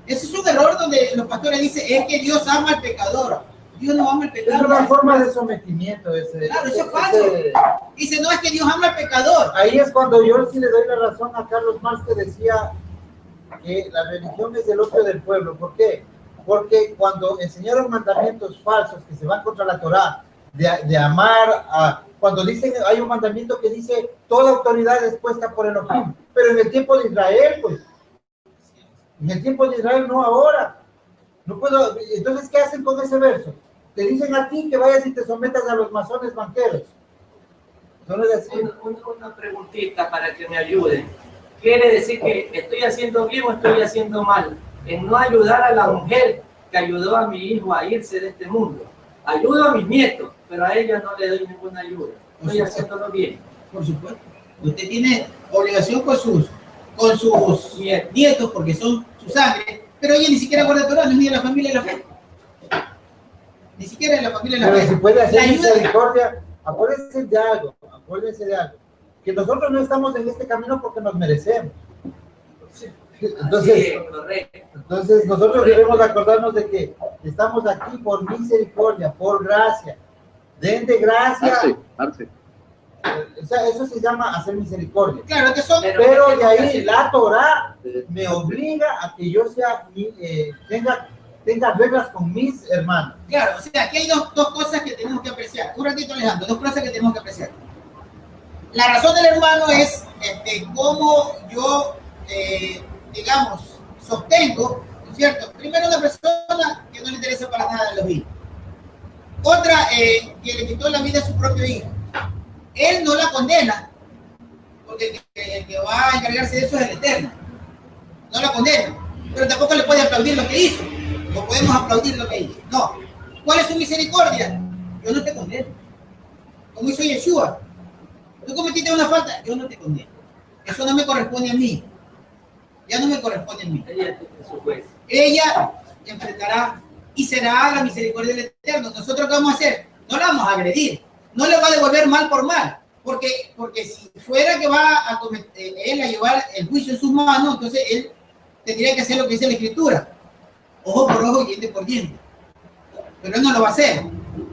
Ese es un error donde los pastores dicen, es que Dios ama al pecador. Dios no ama al pecador. Es una forma de sometimiento ese. Claro, eso es falso. Dice, no, es que Dios ama al pecador. Ahí es cuando yo sí le doy la razón a Carlos Marx, que decía que la religión es el opio del pueblo. ¿Por qué? Porque cuando enseñaron mandamientos falsos que se van contra la Torá, de amar a... Cuando dicen, hay un mandamiento que dice, toda autoridad es puesta por Elohim, pero en el tiempo de Israel, pues, en el tiempo de Israel, no ahora. No puedo, entonces, ¿qué hacen con ese verso? Te dicen a ti que vayas y te sometas a los masones banqueros. ¿No es así? Una preguntita para que me ayuden. ¿Quiere decir que estoy haciendo bien o estoy haciendo mal en no ayudar a la mujer que ayudó a mi hijo a irse de este mundo? Ayudo a mis nietos, pero a ella no le doy ninguna ayuda. Estoy haciéndolo bien. Por supuesto. Usted tiene obligación con sus nietos porque son su sangre, pero ella ni siquiera guarda Torah, no es ni de la familia de la fe. Ni siquiera de la familia de la fe. Pero si puede hacer misericordia, acuérdense de algo, que nosotros no estamos en este camino porque nos merecemos. Entonces nosotros debemos acordarnos de que estamos aquí por misericordia, por gracia. Den de gracia. Arce. O sea, eso se llama hacer misericordia. Claro que son. Pero de ahí la Torá me obliga a que yo sea tenga reglas con mis hermanos. Claro, o sea, aquí hay dos cosas que tenemos que apreciar. Un ratito, Alejandro, dos cosas que tenemos que apreciar. La razón del hermano es cómo yo, digamos, sostengo, ¿no es cierto? Primero, una persona que no le interesa para nada a los hijos. Otra, que le quitó la vida a su propio hijo. Él no la condena, porque el que va a encargarse de eso es el Eterno. No la condena, pero tampoco le puede aplaudir lo que hizo. No podemos aplaudir lo que hizo. No. ¿Cuál es su misericordia? Yo no te condeno. Como hizo Yeshua. Tú cometiste una falta, yo no te condeno. Eso no me corresponde a mí. Ya no me corresponde a mí. Ella enfrentará y será la misericordia del Eterno. ¿Nosotros qué vamos a hacer? No la vamos a agredir. No le va a devolver mal por mal. Porque si fuera que va a él a llevar el juicio en sus manos, entonces él tendría que hacer lo que dice la Escritura. Ojo por ojo y diente por diente. Pero él no lo va a hacer.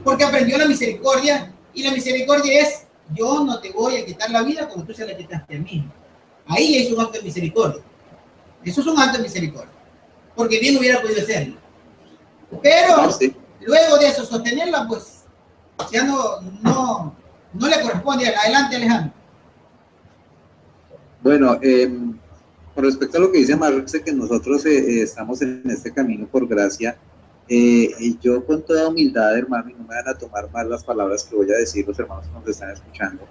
Porque aprendió la misericordia. Y la misericordia es, yo no te voy a quitar la vida como tú se la quitaste a mí. Ahí es un acto de misericordia. Eso es un acto de misericordia. Porque bien hubiera podido hacerlo. Pero luego de eso, sostenerla, pues, Ya no le corresponde. Adelante, Alejandro. Bueno, con respecto a lo que dice Marce, que nosotros estamos en este camino por gracia, yo con toda humildad, hermano, y no me van a tomar mal las palabras que voy a decir los hermanos que nos están escuchando,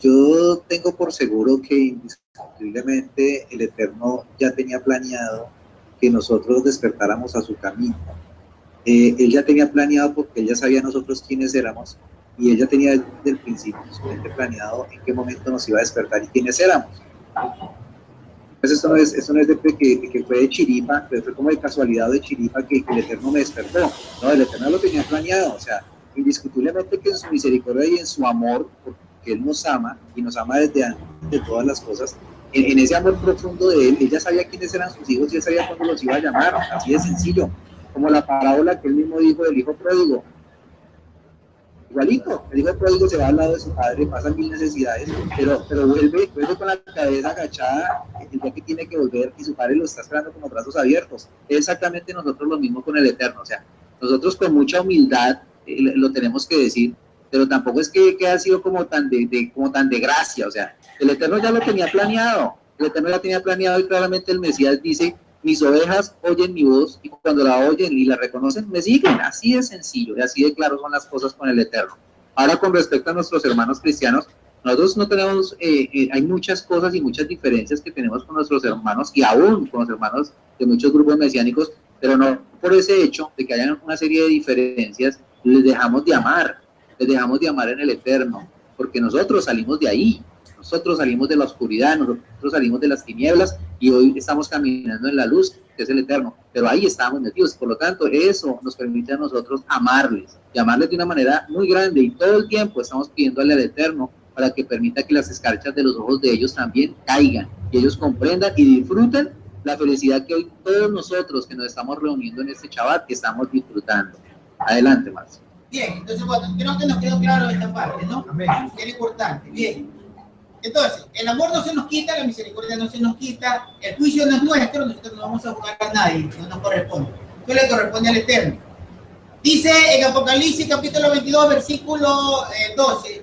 yo tengo por seguro que indiscutiblemente el Eterno ya tenía planeado que nosotros despertáramos a su camino. Él ya tenía planeado, porque él ya sabía nosotros quiénes éramos, y él ya tenía desde el principio su mente planeado en qué momento nos iba a despertar y quiénes éramos. Pues esto no es de que fue de chiripa, pero fue como de casualidad de chiripa que el Eterno me despertó. No, el Eterno lo tenía planeado, o sea, indiscutiblemente que en su misericordia y en su amor, porque Él nos ama y nos ama desde antes de todas las cosas, en ese amor profundo de Él ya sabía quiénes eran sus hijos y Él sabía cuándo los iba a llamar, así de sencillo, como la parábola que Él mismo dijo del hijo pródigo. Igualito, el hijo pródigo se va al lado de su padre, pasa mil necesidades, pero vuelve con la cabeza agachada el día que tiene que volver y su padre lo está esperando con los brazos abiertos. Exactamente nosotros lo mismo con el Eterno, o sea, nosotros con mucha humildad lo tenemos que decir, pero tampoco es que ha sido como tan de gracia, o sea, el Eterno ya lo tenía planeado, el Eterno ya tenía planeado y claramente el Mesías dice: mis ovejas oyen mi voz y cuando la oyen y la reconocen, me siguen. Así de sencillo y así de claro son las cosas con el Eterno. Ahora, con respecto a nuestros hermanos cristianos, nosotros no tenemos, hay muchas cosas y muchas diferencias que tenemos con nuestros hermanos y aún con los hermanos de muchos grupos mesiánicos, pero no por ese hecho de que hayan una serie de diferencias, les dejamos de amar en el Eterno, porque nosotros salimos de ahí. Nosotros salimos de la oscuridad, nosotros salimos de las tinieblas y hoy estamos caminando en la luz, que es el Eterno, pero ahí estamos metidos. Por lo tanto, eso nos permite a nosotros amarles, y amarles de una manera muy grande, y todo el tiempo estamos pidiéndole al Eterno para que permita que las escarchas de los ojos de ellos también caigan, y ellos comprendan y disfruten la felicidad que hoy todos nosotros que nos estamos reuniendo en este Shabbat, que estamos disfrutando. Adelante, Marcio. Bien, entonces, bueno, creo que nos quedó claro esta parte, ¿no? Amén. Que era importante. Bien. Entonces, el amor no se nos quita, la misericordia no se nos quita, el juicio no es nuestro, nosotros no vamos a juzgar a nadie, no nos corresponde. Eso le corresponde al Eterno. Dice en Apocalipsis capítulo 22, versículo 12,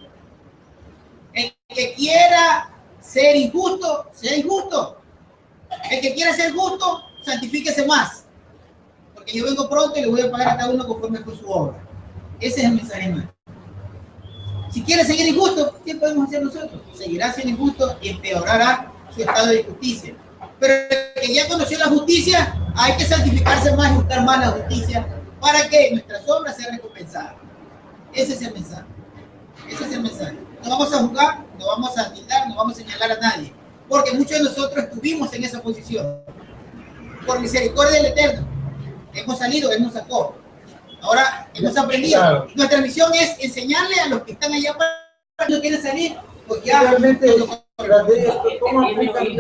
el que quiera ser injusto, sea injusto. El que quiera ser justo, santifíquese más. Porque yo vengo pronto y le voy a pagar a cada uno conforme con su obra. Ese es el mensaje nuestro. Si quiere seguir injusto, ¿qué podemos hacer nosotros? Seguirá siendo injusto y empeorará su estado de justicia. Pero el que ya conoció la justicia, hay que santificarse más y buscar más la justicia para que nuestras obras sean recompensadas. Ese es el mensaje. Ese es el mensaje. No vamos a juzgar, no vamos a tildar, no vamos a señalar a nadie. Porque muchos de nosotros estuvimos en esa posición. Por misericordia del Eterno. Hemos salido, Él nos sacó. Ahora hemos aprendido. Claro. Nuestra misión es enseñarle a los que están allá para que no quieren salir. Pues ya. Realmente, las leyes, ¿cómo aplican?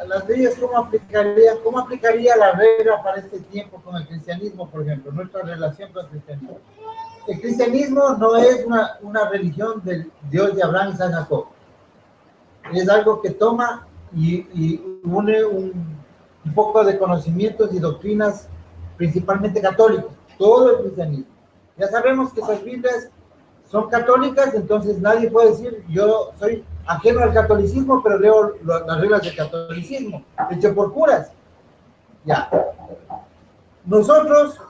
Las leyes, ¿cómo aplicaría la regla para este tiempo con el cristianismo, por ejemplo? Nuestra relación con el cristianismo. El cristianismo no es una religión del Dios de Abraham, Isaac y Jacob. Es algo que toma y une un poco de conocimientos y doctrinas principalmente católicos, todo el cristianismo. Ya sabemos que esas Biblias son católicas, entonces nadie puede decir yo soy ajeno al catolicismo, pero leo las reglas del catolicismo, hecho por curas. Ya. Nosotros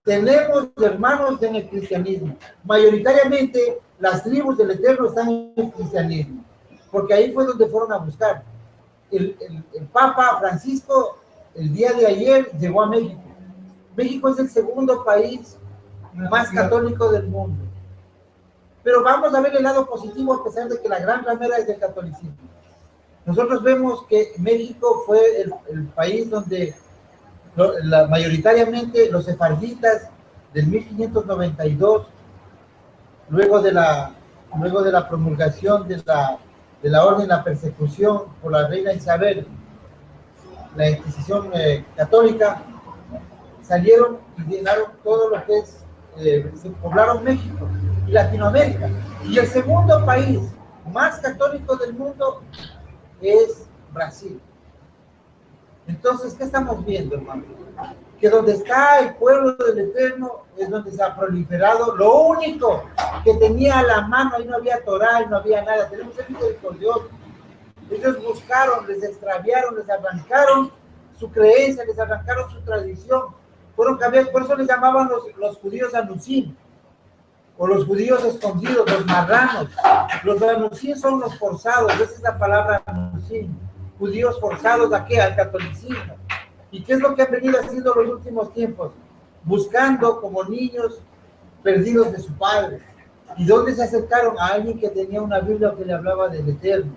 tenemos hermanos en el cristianismo. Mayoritariamente las tribus del Eterno están en el cristianismo, porque ahí fue donde fueron a buscar. El Papa Francisco el día de ayer llegó a México. México es el segundo país más católico del mundo. Pero vamos a ver el lado positivo, a pesar de que la gran ramera es del catolicismo. Nosotros vemos que México fue el país donde mayoritariamente los sefarditas del 1592, luego de la promulgación de la orden, la persecución por la reina Isabel, la Inquisición católica, salieron y llenaron todo lo que es, se poblaron México y Latinoamérica. Y el segundo país más católico del mundo es Brasil. Entonces, ¿qué estamos viendo, hermano? que donde está el pueblo del Eterno es donde se ha proliferado lo único que tenía a la mano, ahí no había Torah, y no había nada, tenemos el misericordioso. Ellos buscaron, les extraviaron, les arrancaron su creencia, les arrancaron su tradición, fueron cambiados, por eso les llamaban los judíos anusim, o los judíos escondidos, los marranos. Los anusim son los forzados, esa es la palabra anusim, judíos forzados ¿a qué? Al catolicismo. ¿Y qué es lo que han venido haciendo los últimos tiempos? Buscando como niños perdidos de su padre. ¿Y dónde se acercaron? A alguien que tenía una Biblia que le hablaba del Eterno.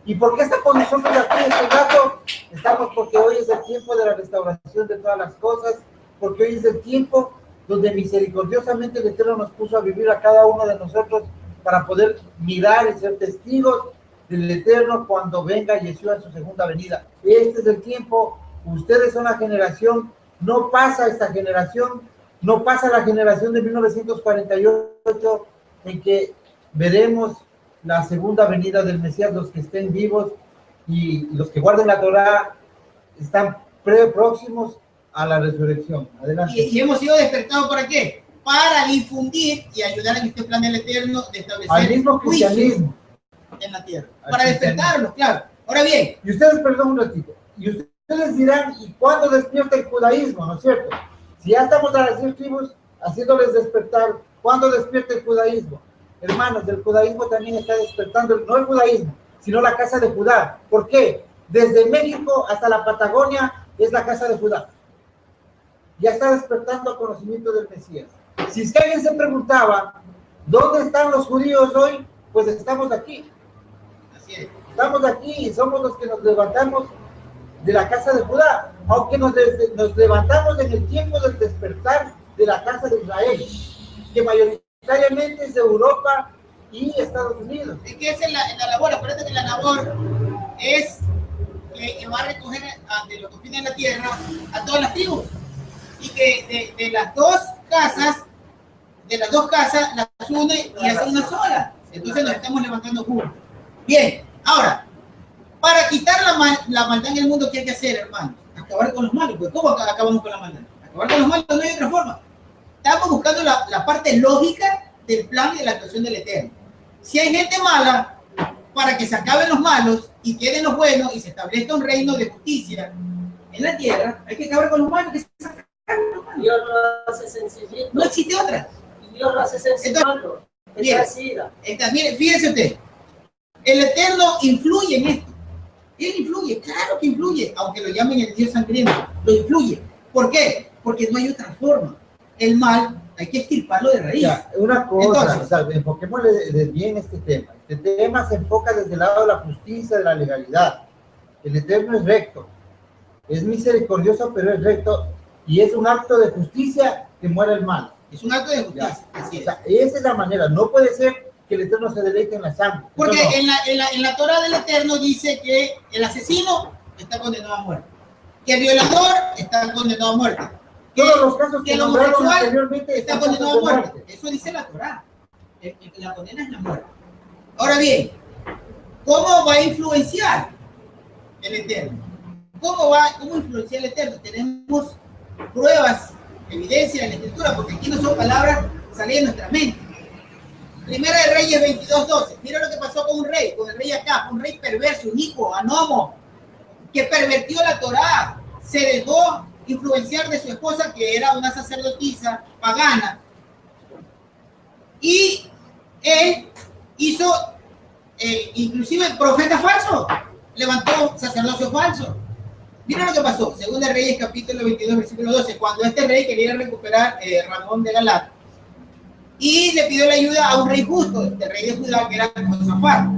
¿Y por qué está con nosotros aquí este rato? Estamos porque hoy es el tiempo de la restauración de todas las cosas, porque hoy es el tiempo donde misericordiosamente el Eterno nos puso a vivir a cada uno de nosotros para poder mirar y ser testigos del Eterno cuando venga Yeshua en su segunda venida. Este es el tiempo. Ustedes son la generación, no pasa esta generación, no pasa la generación de 1948 en que veremos la segunda venida del Mesías. Los que estén vivos y los que guarden la Torá están próximos a la resurrección. Adelante. Y hemos sido despertados ¿para qué? Para difundir y ayudar en este plan del Eterno de establecer al mismo cristianismo en la tierra. Para despertarlos, claro. Ahora bien. Y ustedes, perdón un ratito, y ustedes dirán, ¿y cuándo despierta el judaísmo? ¿No es cierto? Si ya estamos a las 10 tribus haciéndoles despertar, ¿cuándo despierta el judaísmo? Hermanos, el judaísmo también está despertando, no el judaísmo, sino la casa de Judá. ¿Por qué? Desde México hasta la Patagonia es la casa de Judá. Ya está despertando el conocimiento del Mesías. Si es que alguien se preguntaba, ¿dónde están los judíos hoy? Pues estamos aquí. Así es. Estamos aquí y somos los que nos levantamos de la casa de Judá, aunque nos levantamos en el tiempo del despertar de la casa de Israel, que mayoritariamente es de Europa y Estados Unidos. Es que esa es la labor. Acuérdate que la labor es que va a recoger de los confines de la tierra a todas las tribus, y que de las dos casas las une y hace una sola. Entonces nos estamos levantando juntos. Bien, ahora, para quitar la maldad en el mundo, ¿qué hay que hacer, hermanos? Acabar con los malos. Pues, ¿cómo acabamos con la maldad? Acabar con los malos no hay otra forma. Estamos buscando la parte lógica del plan y de la actuación del Eterno. Si hay gente mala, para que se acaben los malos y queden los buenos y se establezca un reino de justicia en la tierra, hay que acabar con los malos, que se acaben los malos. Dios lo hace sencillito. No existe otra. Dios lo hace sencillo. Mire, fíjese usted, el Eterno influye en esto. Él influye, claro que influye, aunque lo llamen el Dios sangriento, lo influye. ¿Por qué? Porque no hay otra forma. El mal hay que extirparlo de raíz. Ya, una cosa, enfoquémosle bien este tema. Este tema se enfoca desde el lado de la justicia, de la legalidad. El Eterno es recto, es misericordioso, pero es recto, y es un acto de justicia que muere el mal. Es un acto de justicia. Así es. O sea, esa es la manera. No puede ser que el Eterno se deleite en la sangre. Porque no. en la Torah del Eterno dice que el asesino está condenado a muerte, que el violador está condenado a muerte, todos los casos que el homosexual anteriormente está condenado a muerte. Eso dice la Torah. La condena es la muerte. Ahora bien, ¿cómo va a influenciar el Eterno? ¿Cómo influenciar el Eterno? Tenemos pruebas, evidencia en la Escritura, porque aquí no son palabras saliendo de nuestra mente. Primera de Reyes 22:12. Mira lo que pasó con un rey, con el rey Acab, un rey perverso, inicuo, anomo, que pervertió la Torá, se dejó influenciar de su esposa, que era una sacerdotisa pagana, y él hizo inclusive profeta falso, levantó sacerdocio falso. Mira lo que pasó, Segunda de Reyes capítulo 22 versículo 12, cuando este rey quería recuperar Ramón de Galat y le pidió la ayuda a un rey justo, el rey de Judá, que era Josafat.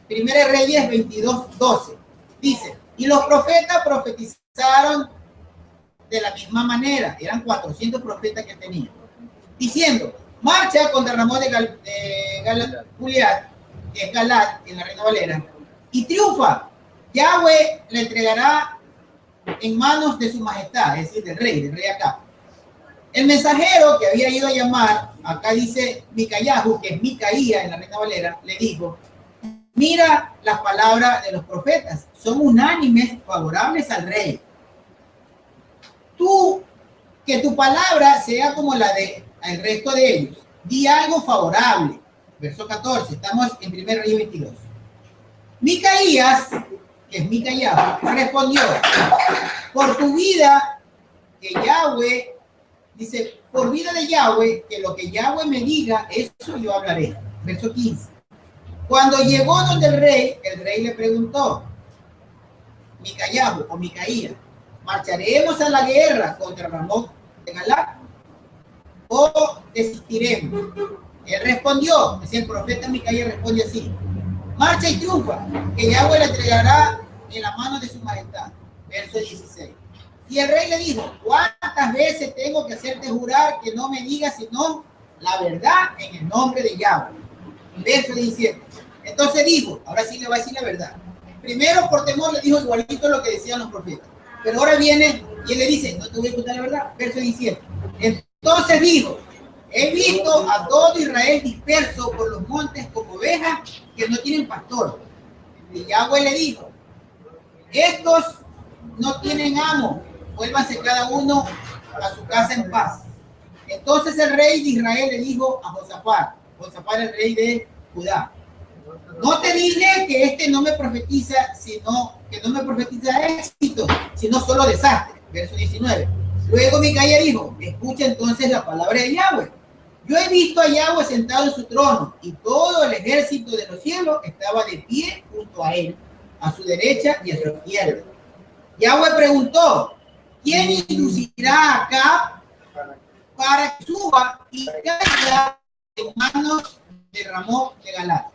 Primera de Reyes 22:12 dice, y los profetas profetizaron de la misma manera, eran 400 profetas que tenían, diciendo, marcha contra Ramón de Galat, que es Galat en la Reina Valera, y triunfa. Yahweh le entregará en manos de su majestad, es decir, del rey Acab. El mensajero que había ido a llamar, acá dice Micayahu, que es Micaía en la Reina Valera, le dijo, mira las palabras de los profetas, son unánimes favorables al rey. que tu palabra sea como la de el resto de ellos. Di algo favorable. Verso 14, estamos en 1 Reyes 22. Micaías, que es Micaías, respondió, por tu vida, que Yahweh, dice, por vida de Yahweh, que lo que Yahweh me diga, eso yo hablaré. Verso 15. Cuando llegó donde el rey le preguntó, Micaías o Micaías, ¿marcharemos a la guerra contra Ramón de Galaad o desistiremos? Él respondió, es el profeta Micaías responde así, marcha y triunfa, que Yahweh la entregará en la mano de su majestad. Verso 16. Y el rey le dijo, ¿cuántas veces tengo que hacerte jurar que no me digas sino la verdad en el nombre de Yahweh? Verso 17. Entonces dijo, ahora sí le va a decir la verdad. Primero por temor le dijo igualito lo que decían los profetas. Pero ahora viene y él le dice, no te voy a contar la verdad. Verso 17. Entonces dijo, he visto a todo Israel disperso por los montes como ovejas que no tienen pastor. Y Yahweh le dijo, estos no tienen amo, vuélvanse cada uno a su casa en paz. Entonces el rey de Israel le dijo a Josafat, el rey de Judá, no te dije que este no me profetiza, sino que no me profetiza éxito, sino solo desastre. Verso 19. Luego Micaías dijo, escucha entonces la palabra de Yahweh. Yo he visto a Yahweh sentado en su trono y todo el ejército de los cielos estaba de pie junto a él, a su derecha y a su izquierda. Yahweh preguntó, ¿quién inducirá a Acab para que suba y caiga en manos de Ramón de Galaad?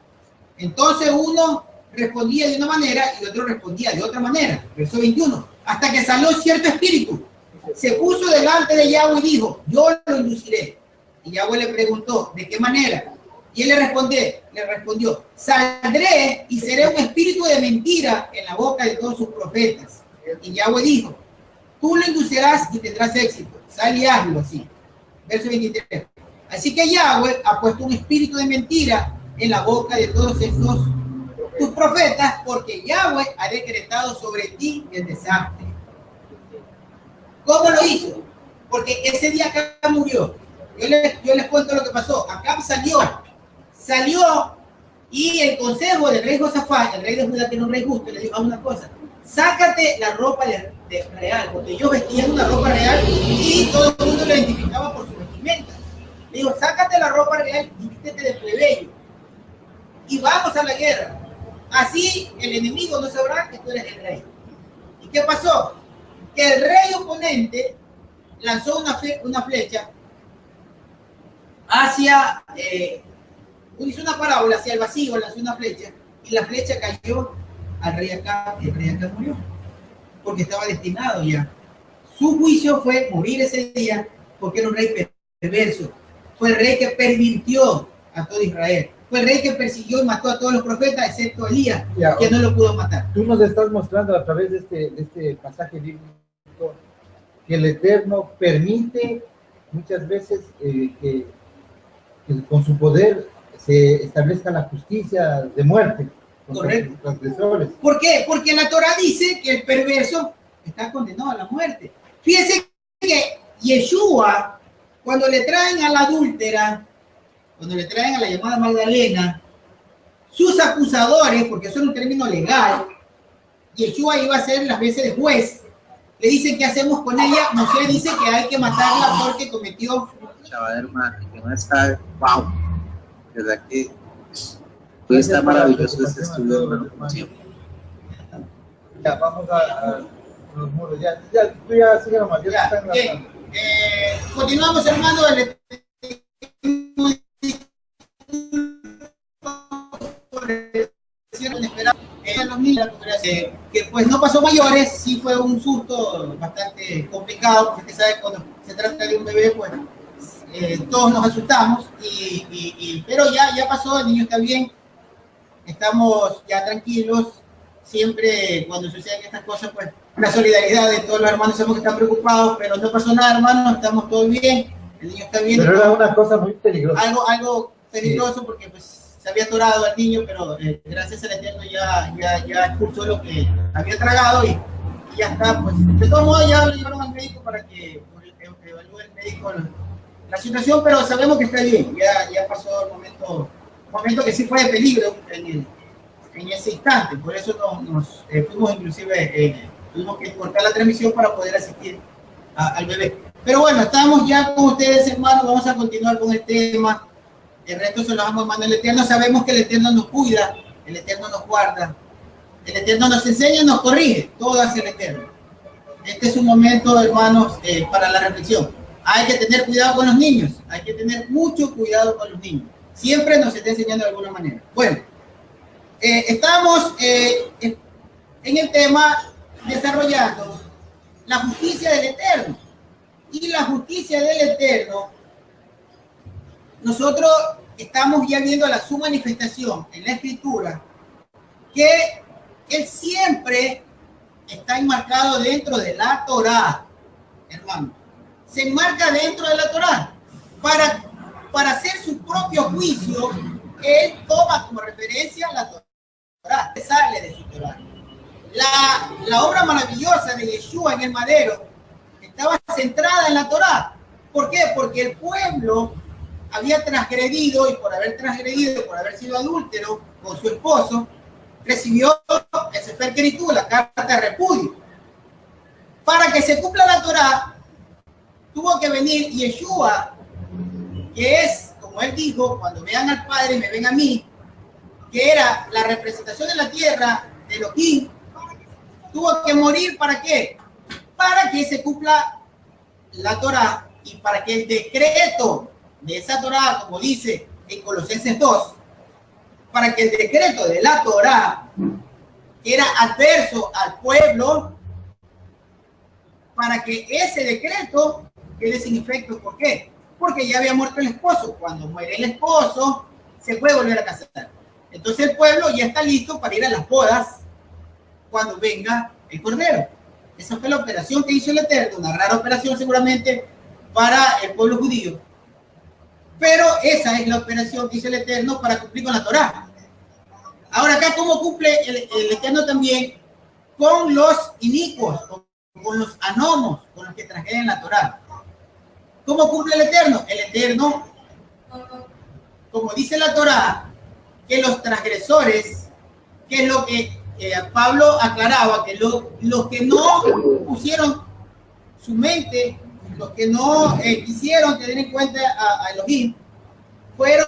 Entonces uno respondía de una manera y otro respondía de otra manera. Verso 21. Hasta que salió cierto espíritu, se puso delante de Yahweh y dijo, yo lo induciré. Y Yahweh le preguntó, ¿de qué manera? Y él le respondió, saldré y seré un espíritu de mentira en la boca de todos sus profetas. Y Yahweh dijo, tú lo inducirás y tendrás éxito. Sal y hazlo así. Verso 23. Así que Yahweh ha puesto un espíritu de mentira en la boca de todos estos tus profetas, porque Yahweh ha decretado sobre ti el desastre. ¿Cómo lo hizo? Porque ese día Acab murió. Yo les cuento lo que pasó. Acab salió y el consejo del rey Josafat, el rey de Judá, que era un rey justo, le dijo una cosa, sácate la ropa de real, porque ellos vestían una ropa real y todo el mundo lo identificaba por su vestimenta. Le dijo, sácate la ropa real y vístete de plebeyo y vamos a la guerra. Así el enemigo no sabrá que tú eres el rey. ¿Y qué pasó? Que el rey oponente lanzó una flecha hacia, hizo una parábola hacia el vacío, lanzó una flecha y la flecha cayó al rey Acab y el rey Acab murió porque estaba destinado ya. Su juicio fue morir ese día porque era un rey perverso. Fue el rey que pervirtió a todo Israel. Fue el rey que persiguió y mató a todos los profetas, excepto Elías, que no lo pudo matar. Tú nos estás mostrando a través de este pasaje bíblico que el Eterno permite muchas veces que con su poder se establezca la justicia de muerte contra los transgresores. ¿Por qué? Porque la Torah dice que el perverso está condenado a la muerte. Fíjense que Yeshua, cuando le traen a la adúltera, cuando le traen a la llamada Magdalena, sus acusadores, porque eso es un término legal, Yeshua iba a ser las veces de juez, le dicen qué hacemos con ella. Moshe dice que hay que matarla porque cometió. Chaval, hermano, que no está, wow, verdad que puede estar maravilloso este estudio, hermano, como siempre. Ya, vamos a los muros, ya, tú ya sigue nomás, ya está Bien, continuamos, hermano, que pues no pasó mayores, sí fue un susto bastante complicado, porque usted sabe cuando se trata de un bebé, pues todos nos asustamos, pero ya pasó, el niño está bien, estamos ya tranquilos. Siempre cuando suceden estas cosas, pues la solidaridad de todos los hermanos, sabemos que están preocupados, pero no pasó nada, hermano, estamos todos bien, el niño está bien. Pero era una cosa muy peligrosa. Algo peligroso, sí, porque pues se había atorado al niño, pero gracias al Eterno ya expulsó lo que había tragado y ya está, pues, de todos modos ya lo llevaron al médico para que evalúe el médico la situación, pero sabemos que está bien, ya pasó el momento que sí fue de peligro en ese instante, por eso nos fuimos inclusive, tuvimos que cortar la transmisión para poder asistir al bebé. Pero bueno, estamos ya con ustedes, hermanos, vamos a continuar con el tema, el resto se lo vamos a mandar al Eterno, sabemos que el Eterno nos cuida, el Eterno nos guarda, el Eterno nos enseña y nos corrige, todo hacia el Eterno. Este es un momento, hermanos, para la reflexión. Hay que tener cuidado con los niños, hay que tener mucho cuidado con los niños. Siempre nos está enseñando de alguna manera. Bueno, estamos en el tema desarrollando la justicia del Eterno. Y la justicia del Eterno, nosotros estamos ya viendo su manifestación en la Escritura, que Él siempre está enmarcado dentro de la Torá, hermano. Se enmarca dentro de la Torá. Para hacer su propio juicio, Él toma como referencia la Torá, sale de su Torá. La obra maravillosa de Yeshua en el madero estaba centrada en la Torá. ¿Por qué? Porque el pueblo había transgredido, y por haber transgredido, por haber sido adúltero con su esposo, recibió el Sefer Keritú, la carta de repudio. Para que se cumpla la Torá, tuvo que venir Yeshua, que es, como él dijo, cuando vean al Padre, me ven a mí, que era la representación de la tierra de Elohim. Tuvo que morir, ¿para qué? Para que se cumpla la Torá y para que el decreto de esa Torá, como dice en Colosenses 2, para que el decreto de la Torá, que era adverso al pueblo, para que ese decreto quede sin efecto. ¿Por qué? Porque ya había muerto el esposo. Cuando muere el esposo, se puede volver a casar. Entonces el pueblo ya está listo para ir a las bodas cuando venga el Cordero. Esa fue la operación que hizo el Eterno, una rara operación seguramente para el pueblo judío. Pero esa es la operación que hizo el Eterno para cumplir con la Torá. Ahora acá, ¿cómo cumple el Eterno también con los inicuos, con los anomos, con los que transgreden la Torá? ¿Cómo cumple el Eterno? El Eterno, como dice la Torá, que los transgresores, que es lo que Pablo aclaraba, que los que no pusieron su mente, los que no quisieron tener en cuenta a Elohim, fueron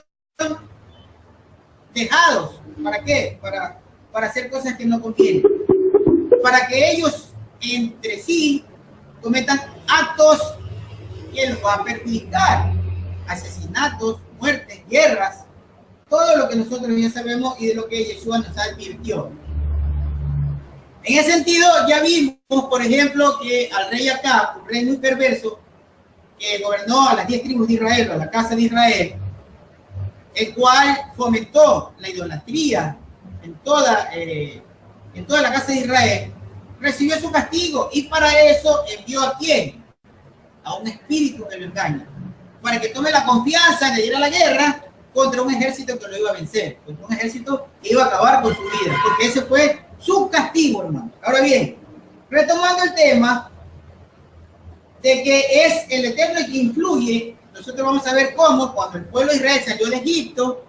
dejados. ¿Para qué? Para hacer cosas que no convienen. Para que ellos entre sí cometan actos que los va a perjudicar. Asesinatos, muertes, guerras, todo lo que nosotros ya sabemos y de lo que Yeshua nos advirtió. En ese sentido, ya vimos, por ejemplo, que al rey Acab, un rey muy perverso, que gobernó a las 10 tribus de Israel, a la casa de Israel, el cual fomentó la idolatría en toda la casa de Israel, recibió su castigo, y para eso envió ¿a quién? A un espíritu que lo engaña, para que tome la confianza de ir a la guerra contra un ejército que lo iba a vencer, contra un ejército que iba a acabar con su vida, porque ese fue su castigo, hermano. Ahora bien, retomando el tema de que es el Eterno el que influye, nosotros vamos a ver cómo cuando el pueblo de Israel salió de Egipto,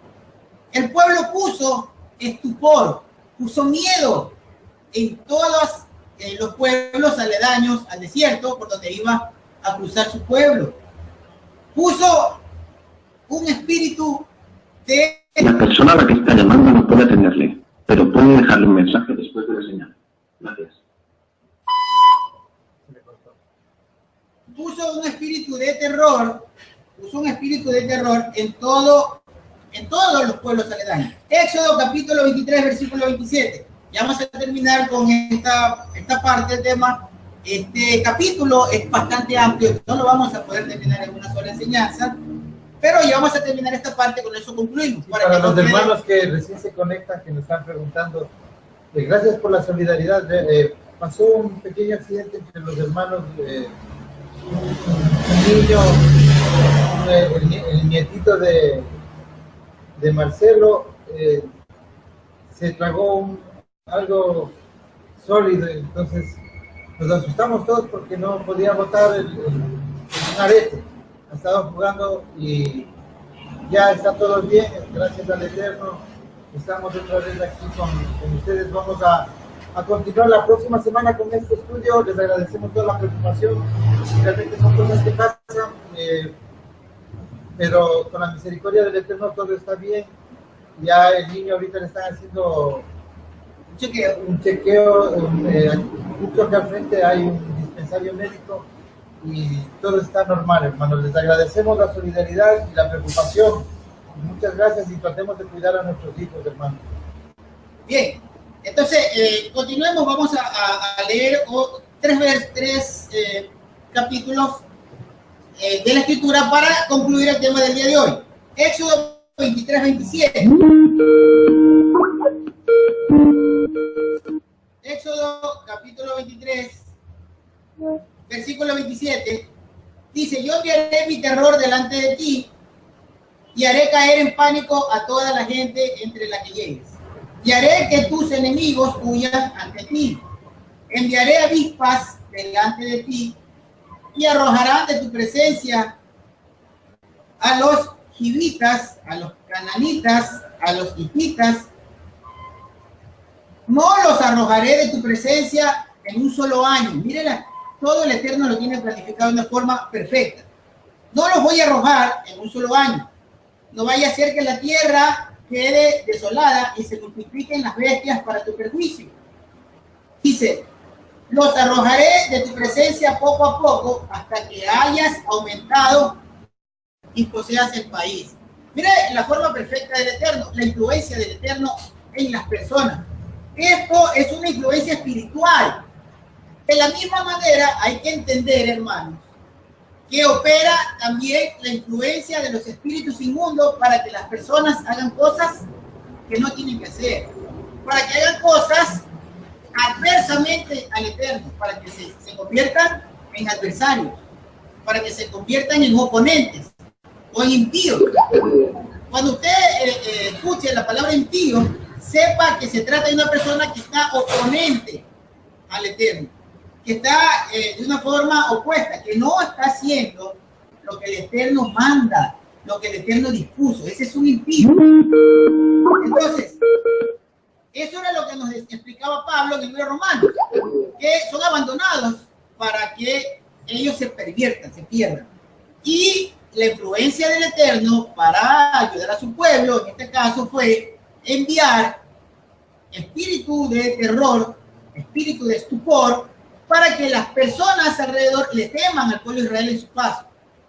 el pueblo puso estupor, puso miedo en todos los pueblos aledaños al desierto por donde iba a cruzar su pueblo. Puso un espíritu de... La persona a la que está llamando no puede atenderle, pero puede dejarle un mensaje después de la señal. Gracias. Puso un espíritu de terror, en todos los pueblos aledaños. Éxodo capítulo 23, versículo 27. Ya vamos a terminar con esta parte del tema. Este capítulo es bastante amplio, no lo vamos a poder terminar en una sola enseñanza, pero ya vamos a terminar esta parte, con eso concluimos. Para los hermanos que recién se conectan, que nos están preguntando, gracias por la solidaridad. Pasó un pequeño accidente entre los hermanos, un niño, el nietito de Marcelo, se tragó algo sólido, entonces nos asustamos todos porque no podía botar un arete. Ha estado jugando y ya está todo bien, gracias al Eterno. Estamos otra vez aquí con ustedes. Vamos a continuar la próxima semana con este estudio. Les agradecemos toda la preocupación. Realmente son cosas que pasan, pero con la misericordia del Eterno todo está bien. Ya el niño ahorita le están haciendo un chequeo, justo acá al frente hay un dispensario médico y todo está normal, hermanos. Les agradecemos la solidaridad y la preocupación. Muchas gracias y tratemos de cuidar a nuestros hijos, hermanos. Bien, entonces continuemos. Vamos a leer tres capítulos de la Escritura para concluir el tema del día de hoy. Éxodo 23-27. Éxodo capítulo 23, versículo 27, dice: yo enviaré mi terror delante de ti y haré caer en pánico a toda la gente entre la que llegues. Y haré que tus enemigos huyan ante ti. Enviaré avispas delante de ti y arrojarán de tu presencia a los hivitas, a los cananitas, a los hititas. No los arrojaré de tu presencia en un solo año. Mírenla, todo el Eterno lo tiene planificado de una forma perfecta. No los voy a arrojar en un solo año. No vaya a ser que la tierra quede desolada y se multipliquen las bestias para tu perjuicio. Dice: los arrojaré de tu presencia poco a poco hasta que hayas aumentado y poseas el país. Mire la forma perfecta del Eterno, la influencia del Eterno en las personas. Esto es una influencia espiritual. De la misma manera hay que entender, hermanos, que opera también la influencia de los espíritus inmundos para que las personas hagan cosas que no tienen que hacer, para que hagan cosas adversamente al Eterno, para que se conviertan en adversarios, para que se conviertan en oponentes o en impíos. Cuando usted escuche la palabra impío, sepa que se trata de una persona que está oponente al Eterno, que está de una forma opuesta, que no está haciendo lo que el Eterno manda, lo que el Eterno dispuso. Ese es un impío. Entonces, eso era lo que nos explicaba Pablo en el libro de Romanos, que son abandonados para que ellos se perviertan, se pierdan. Y la influencia del Eterno para ayudar a su pueblo, en este caso, fue enviar espíritu de terror, espíritu de estupor, para que las personas alrededor le teman al pueblo de Israel en su paso,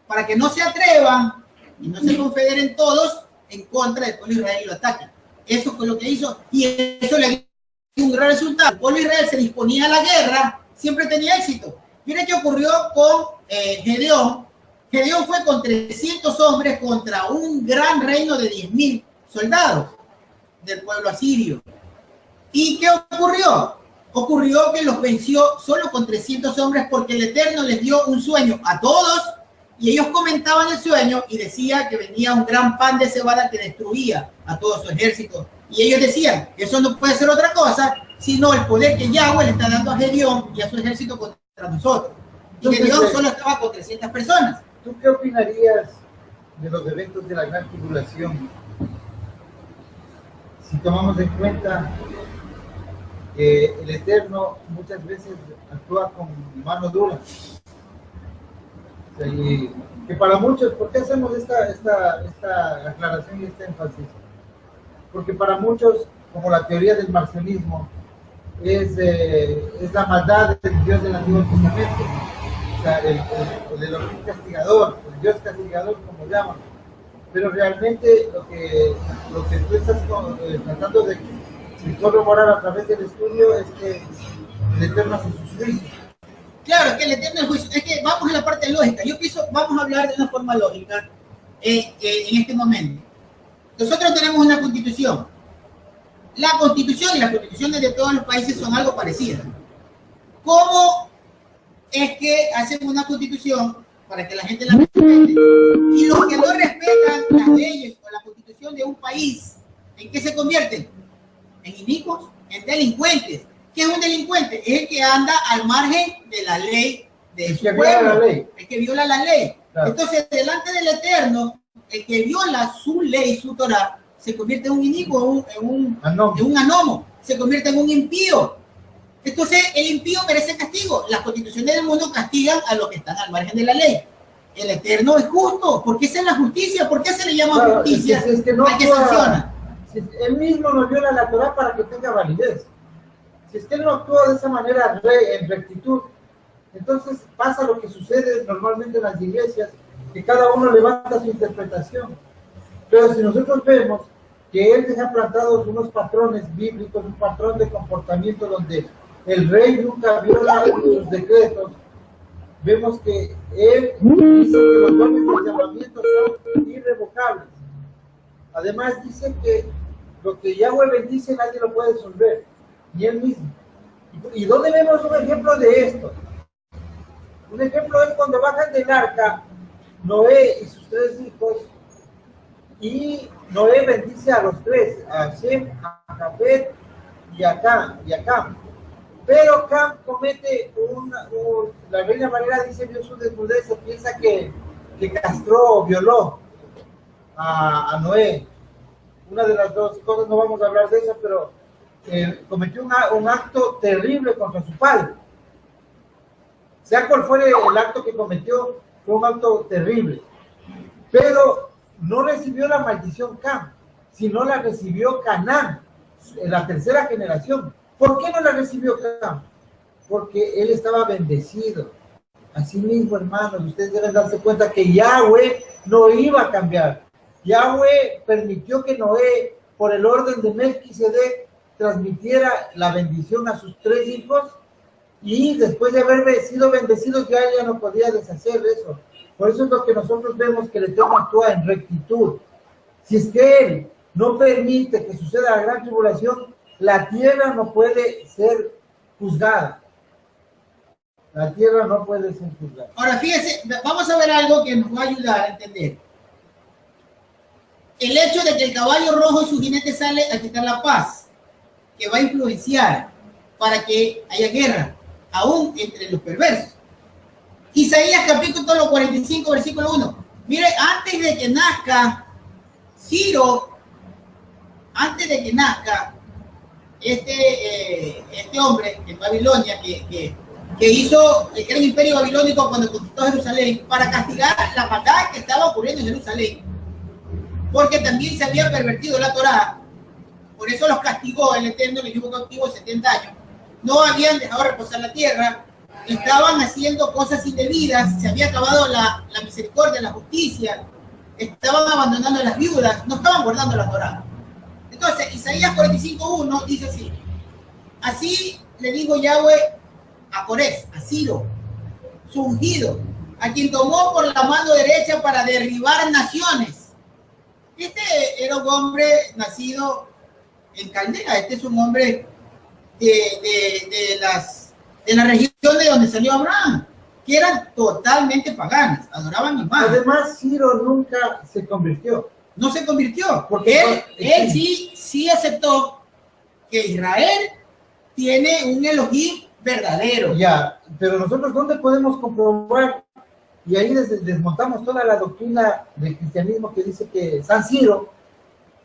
para que no se atrevan y no se confederen todos en contra del pueblo de Israel y lo ataquen. Eso fue lo que hizo, y eso le dio un gran resultado. El pueblo de Israel se disponía a la guerra, siempre tenía éxito. Miren qué ocurrió con Gedeón. Gedeón fue con 300 hombres contra un gran reino de 10.000 soldados del pueblo asirio. ¿Y qué ocurrió? Ocurrió que los venció solo con 300 hombres porque el Eterno les dio un sueño a todos y ellos comentaban el sueño y decía que venía un gran pan de cebada que destruía a todo su ejército. Y ellos decían, eso no puede ser otra cosa sino el poder que Yahweh le está dando a Gedeón y a su ejército contra nosotros. Y Gedeón solo estaba con 300 personas. ¿Tú qué opinarías de los eventos de la Gran Tribulación? Si tomamos en cuenta que el Eterno muchas veces actúa con mano dura. O sea, y que para muchos, ¿por qué hacemos esta aclaración y este énfasis? Porque para muchos, como la teoría del marcionismo, es la maldad del Dios del Antiguo Testamento. O sea, el Elohim castigador, el Dios castigador, como llaman. Pero realmente lo que tú estás tratando de corroborar a través del estudio es que el Eterno hace sus juicios. Claro, es que el Eterno es juicio. Es que vamos a la parte lógica. Yo pienso, vamos a hablar de una forma lógica en este momento. Nosotros tenemos una constitución. La constitución y las constituciones de todos los países son algo parecidas. ¿Cómo es que hacen una constitución para que la gente la respete? Y los que no respetan las leyes o la constitución de un país, ¿en qué se convierten? En inicuos, en delincuentes. ¿Qué es un delincuente? Es el que anda al margen de la ley de su que pueblo, viola la ley. el que viola la ley. Claro. Entonces, delante del Eterno, el que viola su ley, su Torah, se convierte en un inicuo, en un anomo, se convierte en un impío. Entonces, el impío merece castigo. Las constituciones del mundo castigan a los que están al margen de la ley. El Eterno es justo, porque esa es la justicia. ¿Por qué se le llama justicia? Es que no al que sanciona. Él mismo nos viola la Torah para que tenga validez. Si es que él no actúa de esa manera en rectitud, entonces pasa lo que sucede normalmente en las iglesias, que cada uno levanta su interpretación. Pero si nosotros vemos que él deja plantados unos patrones bíblicos, un patrón de comportamiento donde el rey nunca viola sus decretos, vemos que él dice que los dones de llamamiento son irrevocables. Además dice que lo que Yahweh bendice nadie lo puede resolver, ni él mismo. ¿Y dónde vemos un ejemplo de esto? Un ejemplo es cuando bajan del arca Noé y sus 3 hijos, y Noé bendice a los 3, a Shem, a Jafet y a Cam. Pero Cam comete la Reina Valera dice vio su desnudez, se piensa que castró o violó a Noé. Una de las dos cosas, no vamos a hablar de eso, pero cometió un acto terrible contra su padre. Sea cual fuera el acto que cometió, fue un acto terrible. Pero no recibió la maldición Cam, sino la recibió Canaán, en la 3ª generación. ¿Por qué no la recibió Cam? Porque él estaba bendecido. Así mismo, hermanos, ustedes deben darse cuenta que Yahweh no iba a cambiar. Yahweh permitió que Noé, por el orden de Melquisedec, transmitiera la bendición a sus 3 hijos, y después de haber sido bendecidos ya no podía deshacer eso. Por eso es lo que nosotros vemos, que el Eterno actúa en rectitud. Si es que él no permite que suceda la gran tribulación, la tierra no puede ser juzgada. La tierra no puede ser juzgada. Ahora, fíjense, vamos a ver algo que nos va a ayudar a entender. El hecho de que el caballo rojo y su jinete sale a quitar la paz, que va a influenciar para que haya guerra, aún entre los perversos. Isaías capítulo 45, versículo 1. Mire, antes de que nazca Ciro, este hombre en Babilonia que hizo el gran imperio babilónico cuando conquistó Jerusalén, para castigar la maldad que estaba ocurriendo en Jerusalén, porque también se había pervertido la Torá. Por eso los castigó el Eterno, les llevó cautivo 70 años. No habían dejado reposar la tierra, estaban haciendo cosas indebidas, se había acabado la misericordia, la justicia, estaban abandonando a las viudas, no estaban guardando la Torá. Entonces, Isaías 45:1 dice así: así le dijo Yahweh a Corés, a Ciro, su ungido, a quien tomó por la mano derecha para derribar naciones. Este era un hombre nacido en Caldea, este es un hombre de la región de donde salió Abraham, que eran totalmente paganas, adoraban imágenes. Además, Ciro nunca se convirtió. No se convirtió, porque él sí aceptó que Israel tiene un Elohim verdadero. Ya, pero nosotros, ¿dónde podemos comprobar? Y ahí desmontamos toda la doctrina del cristianismo que dice que San Ciro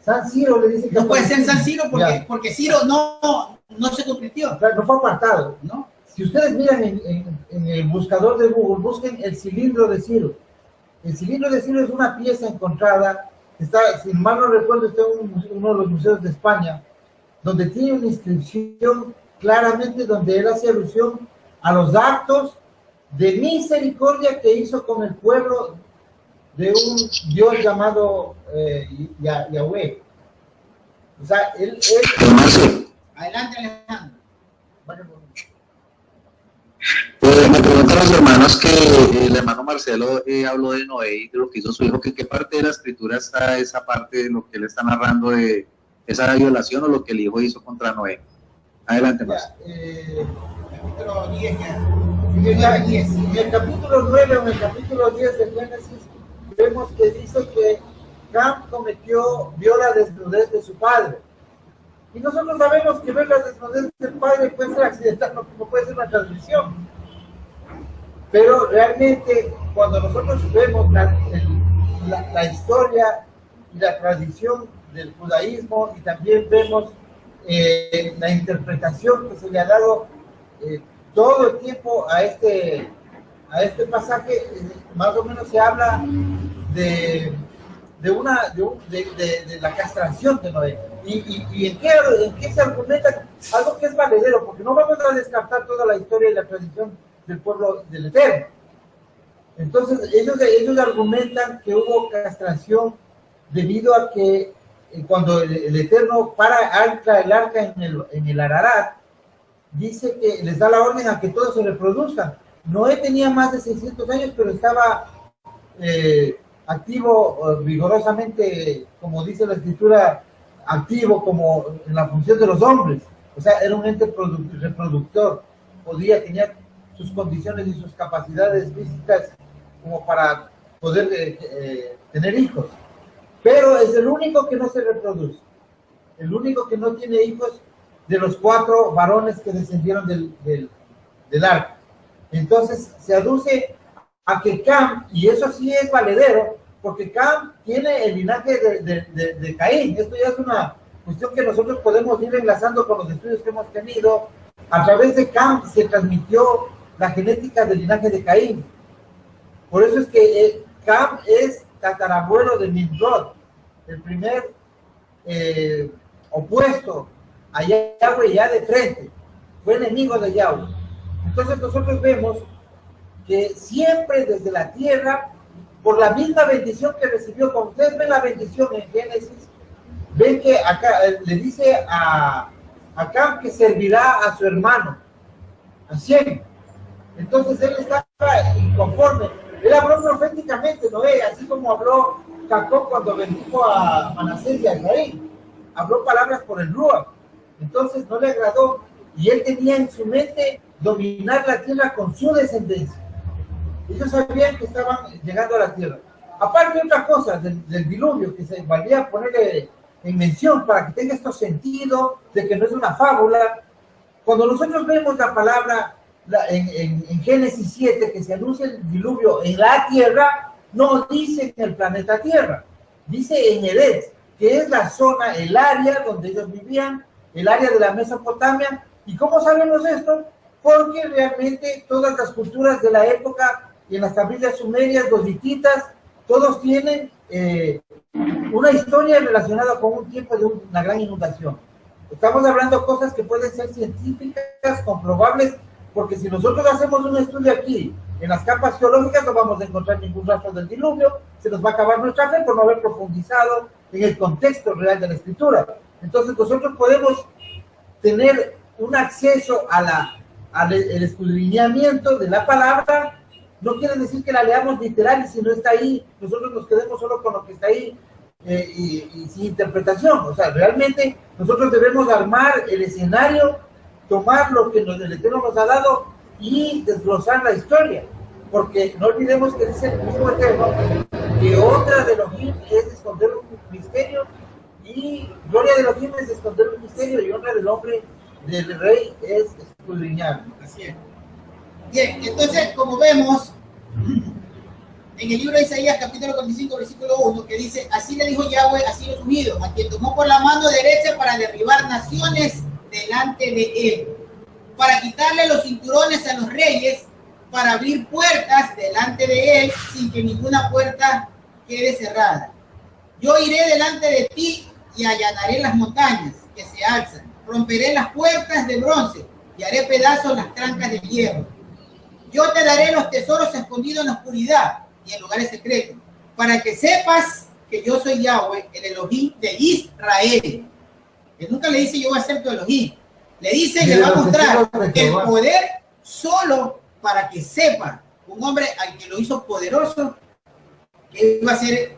le dice que no puede ser San Ciro porque Ciro no se convirtió. O sea, no fue apartado, ¿no? Si ustedes miran en el buscador de Google, busquen el cilindro de Ciro. El cilindro de Ciro es una pieza encontrada, está, si mal no recuerdo, está en uno de los museos de España, donde tiene una inscripción claramente donde él hace alusión a los actos de misericordia que hizo con el pueblo de un Dios llamado Yahweh. O sea, él... Adelante, Alejandro. Pues me preguntan los hermanos que el hermano Marcelo habló de Noé y de lo que hizo su hijo, que qué parte de la escritura está esa parte de lo que él está narrando de esa violación o lo que el hijo hizo contra Noé. Adelante, más. Capítulo 10 ya. En el capítulo 9 o en el capítulo 10 de Génesis vemos que dice que Cam vio la desnudez de su padre. Y nosotros sabemos que ver la desnudez del Padre puede ser accidental, no puede ser una transmisión. Pero realmente, cuando nosotros vemos la historia y la tradición del judaísmo, y también vemos la interpretación que se le ha dado todo el tiempo a este pasaje, más o menos se habla de la castración de Noé. ¿Y en qué se argumenta? Algo que es valedero, porque no vamos a descartar toda la historia y la tradición del pueblo del Eterno. Entonces, ellos argumentan que hubo castración debido a que cuando el Eterno ancla el arca en el Ararat, dice que les da la orden a que todos se reproduzcan. Noé tenía más de 600 años, pero estaba activo vigorosamente, como dice la escritura, activo como en la función de los hombres. O sea, era un ente reproductor, tenía sus condiciones y sus capacidades físicas como para poder tener hijos. Pero es el único que no se reproduce, el único que no tiene hijos de los 4 varones que descendieron del arca. Entonces se aduce a que Cam, y eso sí es valedero, porque Cam tiene el linaje de Caín. Esto ya es una cuestión que nosotros podemos ir enlazando con los estudios que hemos tenido. A través de Cam se transmitió la genética del linaje de Caín. Por eso es que Cam es tatarabuelo de Nimrod, el primer opuesto a Yahweh ya de frente, fue enemigo de Yahweh. Entonces nosotros vemos que siempre desde la tierra, por la misma bendición que recibió, cuando ustedes ven la bendición en Génesis, ven que acá le dice a Cam que servirá a su hermano, a Shem. Entonces él estaba inconforme. Él habló proféticamente, Noé, así como habló Jacob cuando bendijo a Manasés y a Efraín. Habló palabras por el Ruach. Entonces no le agradó. Y él tenía en su mente dominar la tierra con su descendencia. Ellos sabían que estaban llegando a la tierra. Aparte de otra cosa, del diluvio, que se valía ponerle en mención para que tenga estos sentidos de que no es una fábula. Cuando nosotros vemos la palabra en Génesis 7, que se anuncia el diluvio en la tierra, no dice en el planeta Tierra, dice en Eretz, que es la zona, el área donde ellos vivían, el área de la Mesopotamia. ¿Y cómo sabemos esto? Porque realmente todas las culturas de la época, y en las tablillas sumerias, los hititas, todos tienen una historia relacionada con un tiempo de una gran inundación. Estamos hablando de cosas que pueden ser científicas, comprobables, porque si nosotros hacemos un estudio aquí, en las capas geológicas, no vamos a encontrar ningún rastro del diluvio, se nos va a acabar nuestra fe por no haber profundizado en el contexto real de la escritura. Entonces nosotros podemos tener un acceso al escudriñamiento de la palabra. No quiere decir que la leamos literal y si no está ahí, nosotros nos quedemos solo con lo que está ahí y sin interpretación. O sea, realmente nosotros debemos armar el escenario, tomar lo que el Eterno nos ha dado y desglosar la historia. Porque no olvidemos que dice el mismo Eterno que otra de Elohim es esconder un misterio, y gloria de Elohim es esconder un misterio, y honra del hombre, del rey, es escudriñar. Así es. Bien, entonces, como vemos en el libro de Isaías, capítulo 45, versículo 1, que dice: así le dijo Yahweh a Ciro unido, a quien tomó por la mano derecha para derribar naciones delante de él, para quitarle los cinturones a los reyes, para abrir puertas delante de él, sin que ninguna puerta quede cerrada. Yo iré delante de ti y allanaré las montañas que se alzan, romperé las puertas de bronce y haré pedazos las trancas de hierro. Yo te daré los tesoros escondidos en la oscuridad y en lugares secretos, para que sepas que yo soy Yahweh, el Elohim de Israel. Que nunca le dice yo voy a ser tu Elohim. Le dice, le va a mostrar el poder solo para que sepa, un hombre al que lo hizo poderoso, que iba a ser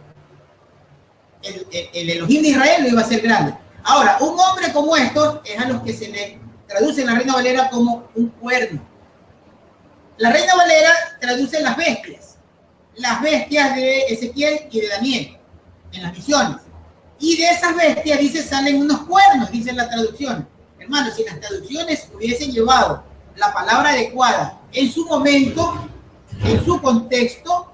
el Elohim de Israel, lo iba a ser grande. Ahora, un hombre como estos es a los que se le traduce en la Reina Valera como un cuerno. La Reina Valera traduce las bestias de Ezequiel y de Daniel en las visiones. Y de esas bestias, dice, salen unos cuernos, dice la traducción. Hermanos, si las traducciones hubiesen llevado la palabra adecuada en su momento, en su contexto,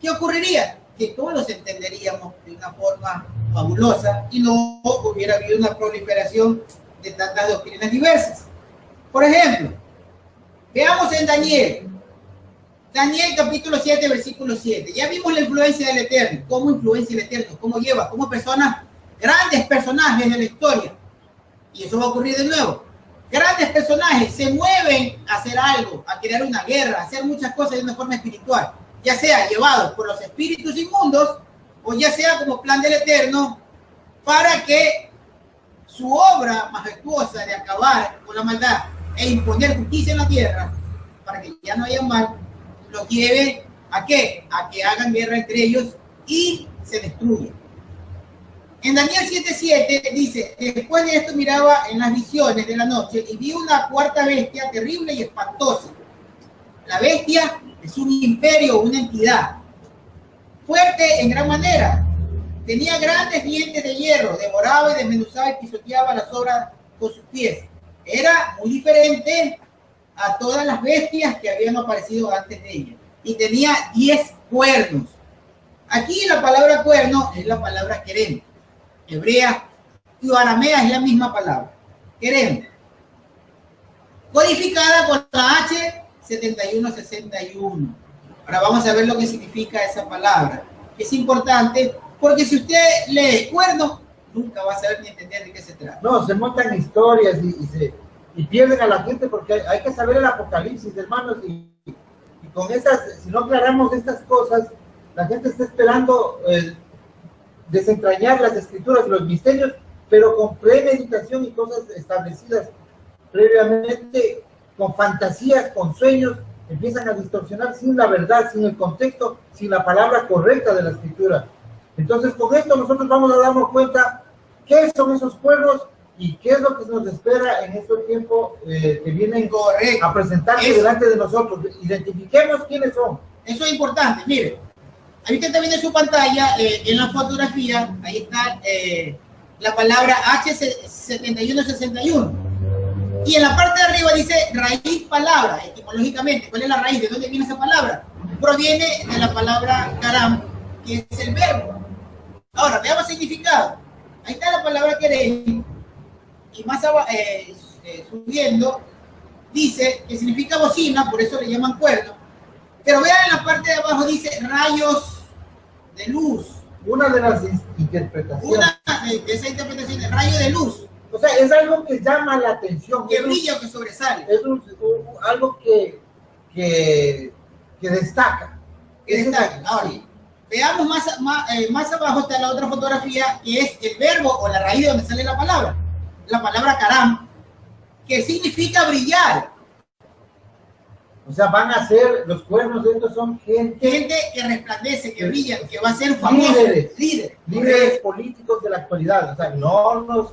¿qué ocurriría? Que todos entenderíamos de una forma fabulosa y no hubiera habido una proliferación de tantas doctrinas diversas. Por ejemplo, veamos en Daniel capítulo 7, versículo 7. Ya vimos la influencia del Eterno, cómo influencia el Eterno, cómo lleva, cómo personas, grandes personajes de la historia, y eso va a ocurrir de nuevo. Grandes personajes se mueven a hacer algo, a crear una guerra, a hacer muchas cosas de una forma espiritual, ya sea llevados por los espíritus inmundos o ya sea como plan del Eterno para que su obra majestuosa de acabar con la maldad e imponer justicia en la tierra, para que ya no haya mal, los lleve ¿a qué? A que hagan guerra entre ellos y se destruyan. En Daniel 7:7 dice, después de esto miraba en las visiones de la noche y vi una cuarta bestia terrible y espantosa. La bestia es un imperio, una entidad, fuerte en gran manera. Tenía grandes dientes de hierro, devoraba y desmenuzaba y pisoteaba las obras con sus pies. Era muy diferente a todas las bestias que habían aparecido antes de ella. Y tenía 10 cuernos. Aquí la palabra cuerno es la palabra querem. Hebrea y aramea es la misma palabra. Querem. Codificada con la H7161. Ahora vamos a ver lo que significa esa palabra. Es importante porque si usted lee cuerno, nunca va a saber ni entender de qué se trata. No, se montan historias y pierden a la gente porque hay que saber el Apocalipsis, hermanos, y con esas, si no aclaramos estas cosas, la gente está esperando desentrañar las escrituras, los misterios, pero con premeditación y cosas establecidas previamente, con fantasías, con sueños, empiezan a distorsionar sin la verdad, sin el contexto, sin la palabra correcta de la escritura. Entonces, con esto nosotros vamos a darnos cuenta qué son esos pueblos y qué es lo que nos espera en este tiempo que vienen a presentarse delante de nosotros. Identifiquemos quiénes son. Eso es importante. Mire, ahí usted está viendo en su pantalla, en la fotografía, ahí está la palabra H7161. Y en la parte de arriba dice raíz palabra, etimológicamente. ¿Cuál es la raíz? ¿De dónde viene esa palabra? Proviene de la palabra karam, que es el verbo. Ahora, veamos el significado. Ahí está la palabra querer. Y más abajo, subiendo, dice que significa bocina, por eso le llaman cuerno. Pero vean en la parte de abajo, dice rayos de luz. Una de las interpretaciones. Una de esas interpretaciones, rayo de luz. O sea, es algo que llama la atención. Que brilla o que sobresale. Es algo que destaca. Que destaca. Ahora, veamos más abajo está la otra fotografía, que es el verbo o la raíz de donde sale la palabra karam, que significa brillar. O sea, van a ser, los cuernos de estos son gente que resplandece, que brilla, que va a ser famoso. Líderes políticos de la actualidad. O sea, no nos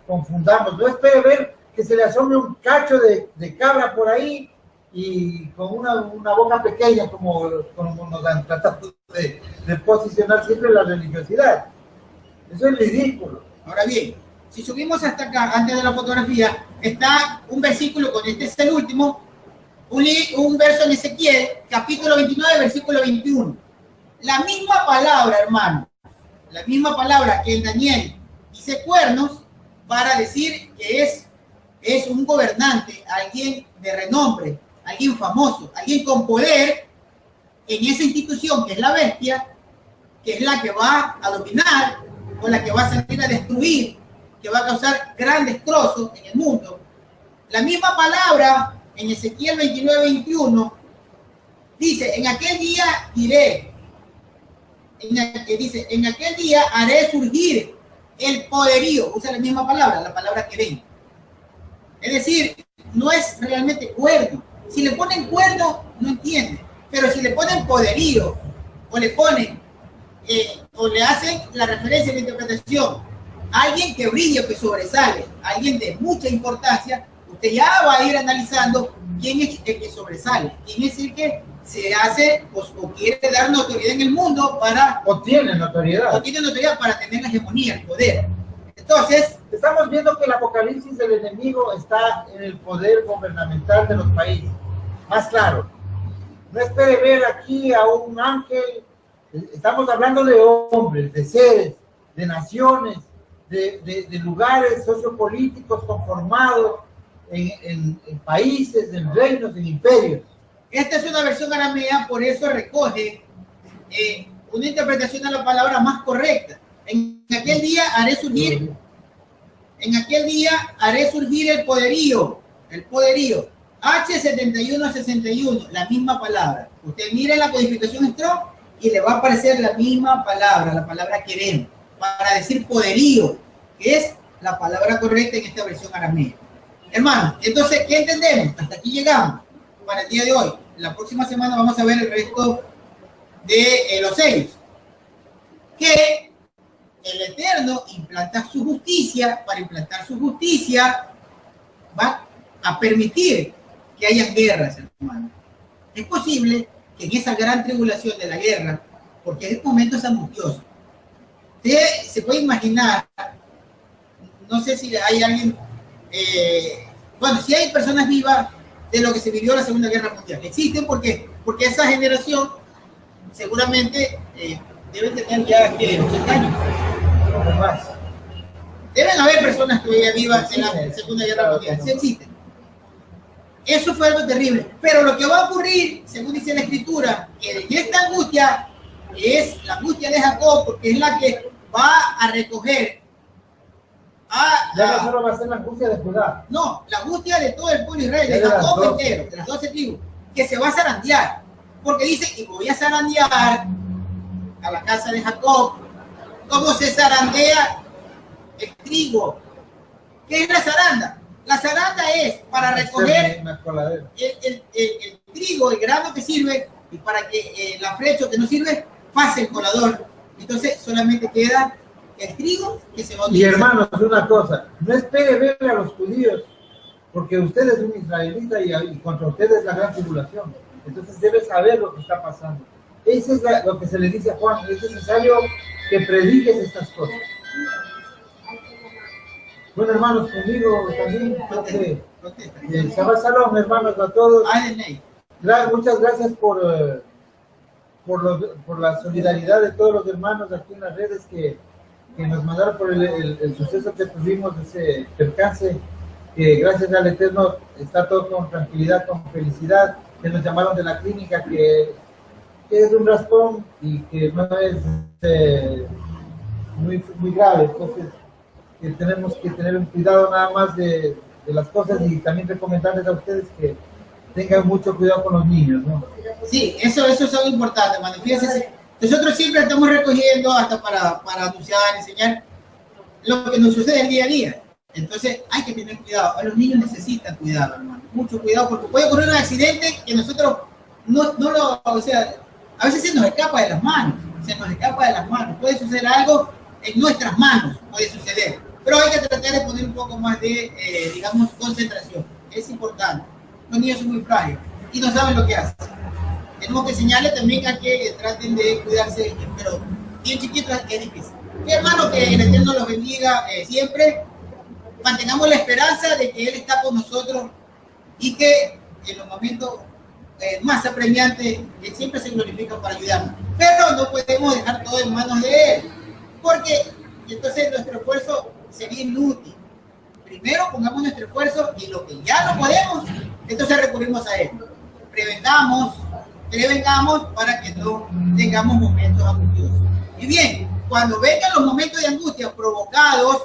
confundamos. No espere ver que se le asome un cacho de cabra por ahí y con una boca pequeña, como nos han tratado de posicionar siempre la religiosidad. Eso es ridículo. Ahora bien, si subimos hasta acá, antes de la fotografía, está un versículo, con este es el último, un verso en Ezequiel, capítulo 29, versículo 21. La misma palabra, hermano, la misma palabra que en Daniel dice cuernos, para decir que es un gobernante, alguien de renombre, alguien famoso, alguien con poder en esa institución que es la bestia, que es la que va a dominar o la que va a salir a destruir, que va a causar gran destrozos en el mundo. La misma palabra en Ezequiel 29:21 dice, en aquel día diré, en aquel día haré surgir el poderío, usa la misma palabra, la palabra querem. Es decir, no es realmente cuerno. Si le ponen cuerno, no entiende. Pero si le ponen poderío, o le ponen, o le hacen la referencia en la interpretación, alguien que brilla, que sobresale, alguien de mucha importancia, usted ya va a ir analizando quién es el que sobresale, quién es el que se hace o quiere dar notoriedad en el mundo para... O tiene notoriedad. O tiene notoriedad para tener la hegemonía, el poder. Entonces, estamos viendo que el apocalipsis del enemigo está en el poder gubernamental de los países. Más claro, no espere ver aquí a un ángel. Estamos hablando de hombres, de seres, de naciones, de lugares sociopolíticos conformados en países, en reinos, en imperios. Esta es una versión aramea, por eso recoge una interpretación de la palabra más correcta. En aquel día haré surgir el poderío, H7161, la misma palabra. Usted mire la codificación Strong y le va a aparecer la misma palabra, la palabra querem, para decir poderío, que es la palabra correcta en esta versión aramea. Hermano, entonces, ¿qué entendemos? Hasta aquí llegamos para el día de hoy. La próxima semana vamos a ver el resto de los sellos. Que el Eterno implanta su justicia. Para implantar su justicia va a permitir que haya guerras, hermano. Es posible que en esa gran tribulación de la guerra, porque es momentos angustiosos, usted se puede imaginar, no sé si hay alguien, bueno, si hay personas vivas de lo que se vivió la Segunda Guerra Mundial. Existen porque esa generación seguramente debe tener ya 80 años. Deben haber personas todavía vivas en la Segunda Guerra Mundial. Sí existen. Eso fue algo terrible. Pero lo que va a ocurrir, según dice la Escritura, que en esta angustia es la angustia de Jacob, porque es la que va a recoger ya no solo va a ser la angustia de Judá. No, la angustia de todo el pueblo de Israel, de Jacob entero, de las 12 tribus, que se va a zarandear. Porque dice, y voy a zarandear a la casa de Jacob, como se zarandea el trigo. ¿Qué es la zaranda? La zaranda es para recoger el trigo, el grano que sirve, y para que la flecha que no sirve pase el colador. Entonces solamente queda el trigo que se va a utilizar. Y hermanos, una cosa, no espere ver a los judíos, porque usted es un israelita y contra usted es la gran tribulación. Entonces debe saber lo que está pasando. Eso es lo que se le dice a Juan, es necesario que prediques estas cosas. Bueno, hermanos, conmigo también, Shabbat Shalom, hermanos, a todos. Muchas gracias por la solidaridad de todos los hermanos aquí en las redes que nos mandaron por el suceso que tuvimos, ese percance, que gracias al Eterno está todo con tranquilidad, con felicidad, que nos llamaron de la clínica, que es un raspón y que no es muy grave. Entonces, que tenemos que tener un cuidado nada más de las cosas, y también recomendarles a ustedes que tengan mucho cuidado con los niños, ¿no? Sí, eso es algo importante, hermano. Fíjense, nosotros siempre estamos recogiendo hasta para anunciar, enseñar lo que nos sucede el día a día. Entonces hay que tener cuidado. Los niños necesitan cuidado, hermano. Mucho cuidado, porque puede ocurrir un accidente que nosotros o sea, a veces se nos escapa de las manos. Puede suceder algo en nuestras manos, puede suceder. Pero hay que tratar de poner un poco más de, digamos, concentración. Es importante. Los niños son muy frágiles y no saben lo que hacen. Tenemos que enseñarles también a que traten de cuidarse, pero bien chiquitos es difícil. Mi hermano, que el Eterno los bendiga siempre. Mantengamos la esperanza de que Él está con nosotros y que en los momentos más apremiantes Él siempre se glorifica para ayudarnos. Pero no podemos dejar todo en manos de Él, porque entonces nuestro esfuerzo sería inútil. Primero pongamos nuestro esfuerzo y lo que ya no podemos, entonces recurrimos a Él. Prevengamos para que no tengamos momentos angustiosos. Y bien, cuando vengan los momentos de angustia provocados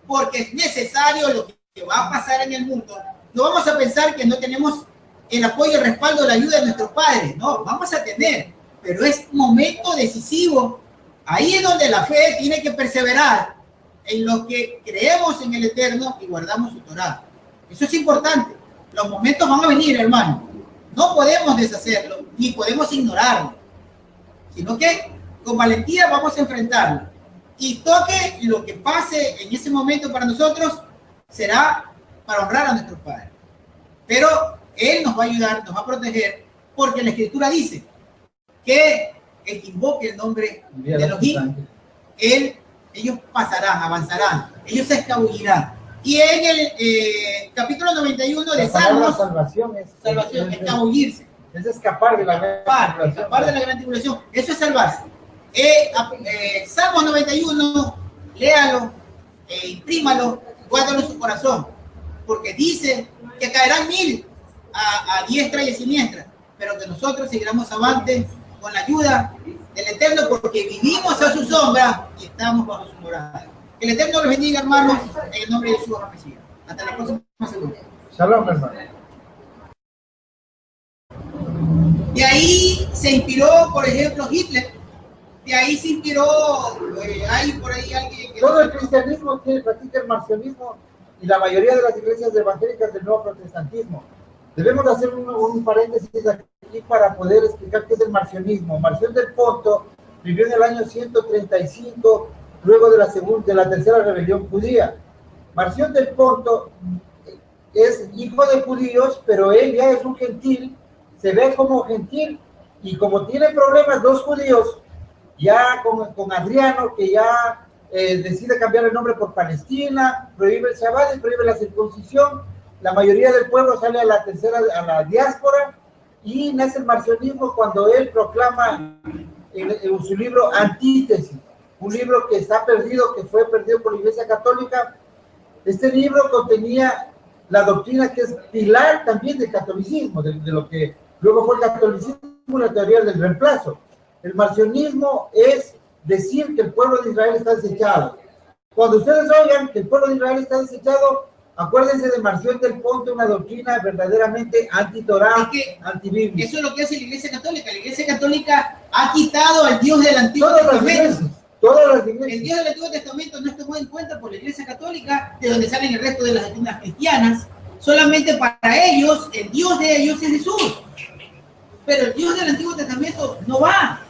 porque es necesario lo que va a pasar en el mundo, no vamos a pensar que no tenemos el apoyo, el respaldo, la ayuda de nuestros padres. No, vamos a tener, pero es un momento decisivo. Ahí es donde la fe tiene que perseverar en lo que creemos en el Eterno y guardamos su Torá. Eso es importante. Los momentos van a venir, hermano. No podemos deshacerlo, ni podemos ignorarlo, sino que con valentía vamos a enfrentarlo. Y toque lo que pase en ese momento para nosotros será para honrar a nuestros padres. Pero Él nos va a ayudar, nos va a proteger, Porque la Escritura dice que el que invoque el nombre de Elohim, ellos pasarán, avanzarán, ellos se escabullirán. Y en el capítulo 91 de Salmos, salvación es escabullirse. Es escapar de la gran tribulación. Eso es salvarse. Salmos 91, léalo, imprímalo, guárdalo en su corazón. Porque dice que caerán 1000 a diestra y a siniestra, pero que nosotros seguiremos avante con la ayuda del Eterno, porque vivimos a su sombra y estamos bajo su morada. Que el Eterno los bendiga, hermanos, en el nombre de Jesús HaMashiach. Hasta la próxima segunda. Shalom, hermano. De ahí se inspiró, por ejemplo, Hitler. De ahí se inspiró, hay por ahí alguien que... Todo el cristianismo practica el marcionismo y la mayoría de las iglesias evangélicas del nuevo protestantismo. Debemos hacer un paréntesis aquí para poder explicar qué es el marcionismo. Marción del Ponto vivió en el año 135, luego de la tercera rebelión judía. Marción del Ponto es hijo de judíos, pero él ya es un gentil, se ve como gentil, y como tiene problemas los judíos, ya con Adriano, que ya decide cambiar el nombre por Palestina, prohíbe el Shabbat y prohíbe la circuncisión, la mayoría del pueblo sale a la diáspora, y nace el marcionismo cuando él proclama en su libro Antítesis, un libro que está perdido, que fue perdido por la Iglesia Católica. Este libro contenía la doctrina que es pilar también del catolicismo, de lo que luego fue el catolicismo, la teoría del reemplazo. El marcionismo es decir que el pueblo de Israel está desechado. Cuando ustedes oigan que el pueblo de Israel está desechado, acuérdense de Marción del Ponto, una doctrina verdaderamente anti-Torá, anti-bíblica. Eso es lo que hace la Iglesia Católica. La Iglesia Católica ha quitado al Dios del Antiguo Testamento. Todas las iglesias. El Dios del Antiguo Testamento no es tomado en cuenta por la Iglesia Católica, de donde salen el resto de las doctrinas cristianas. Solamente para ellos, el Dios de ellos es Jesús. Pero el Dios del Antiguo Testamento no va,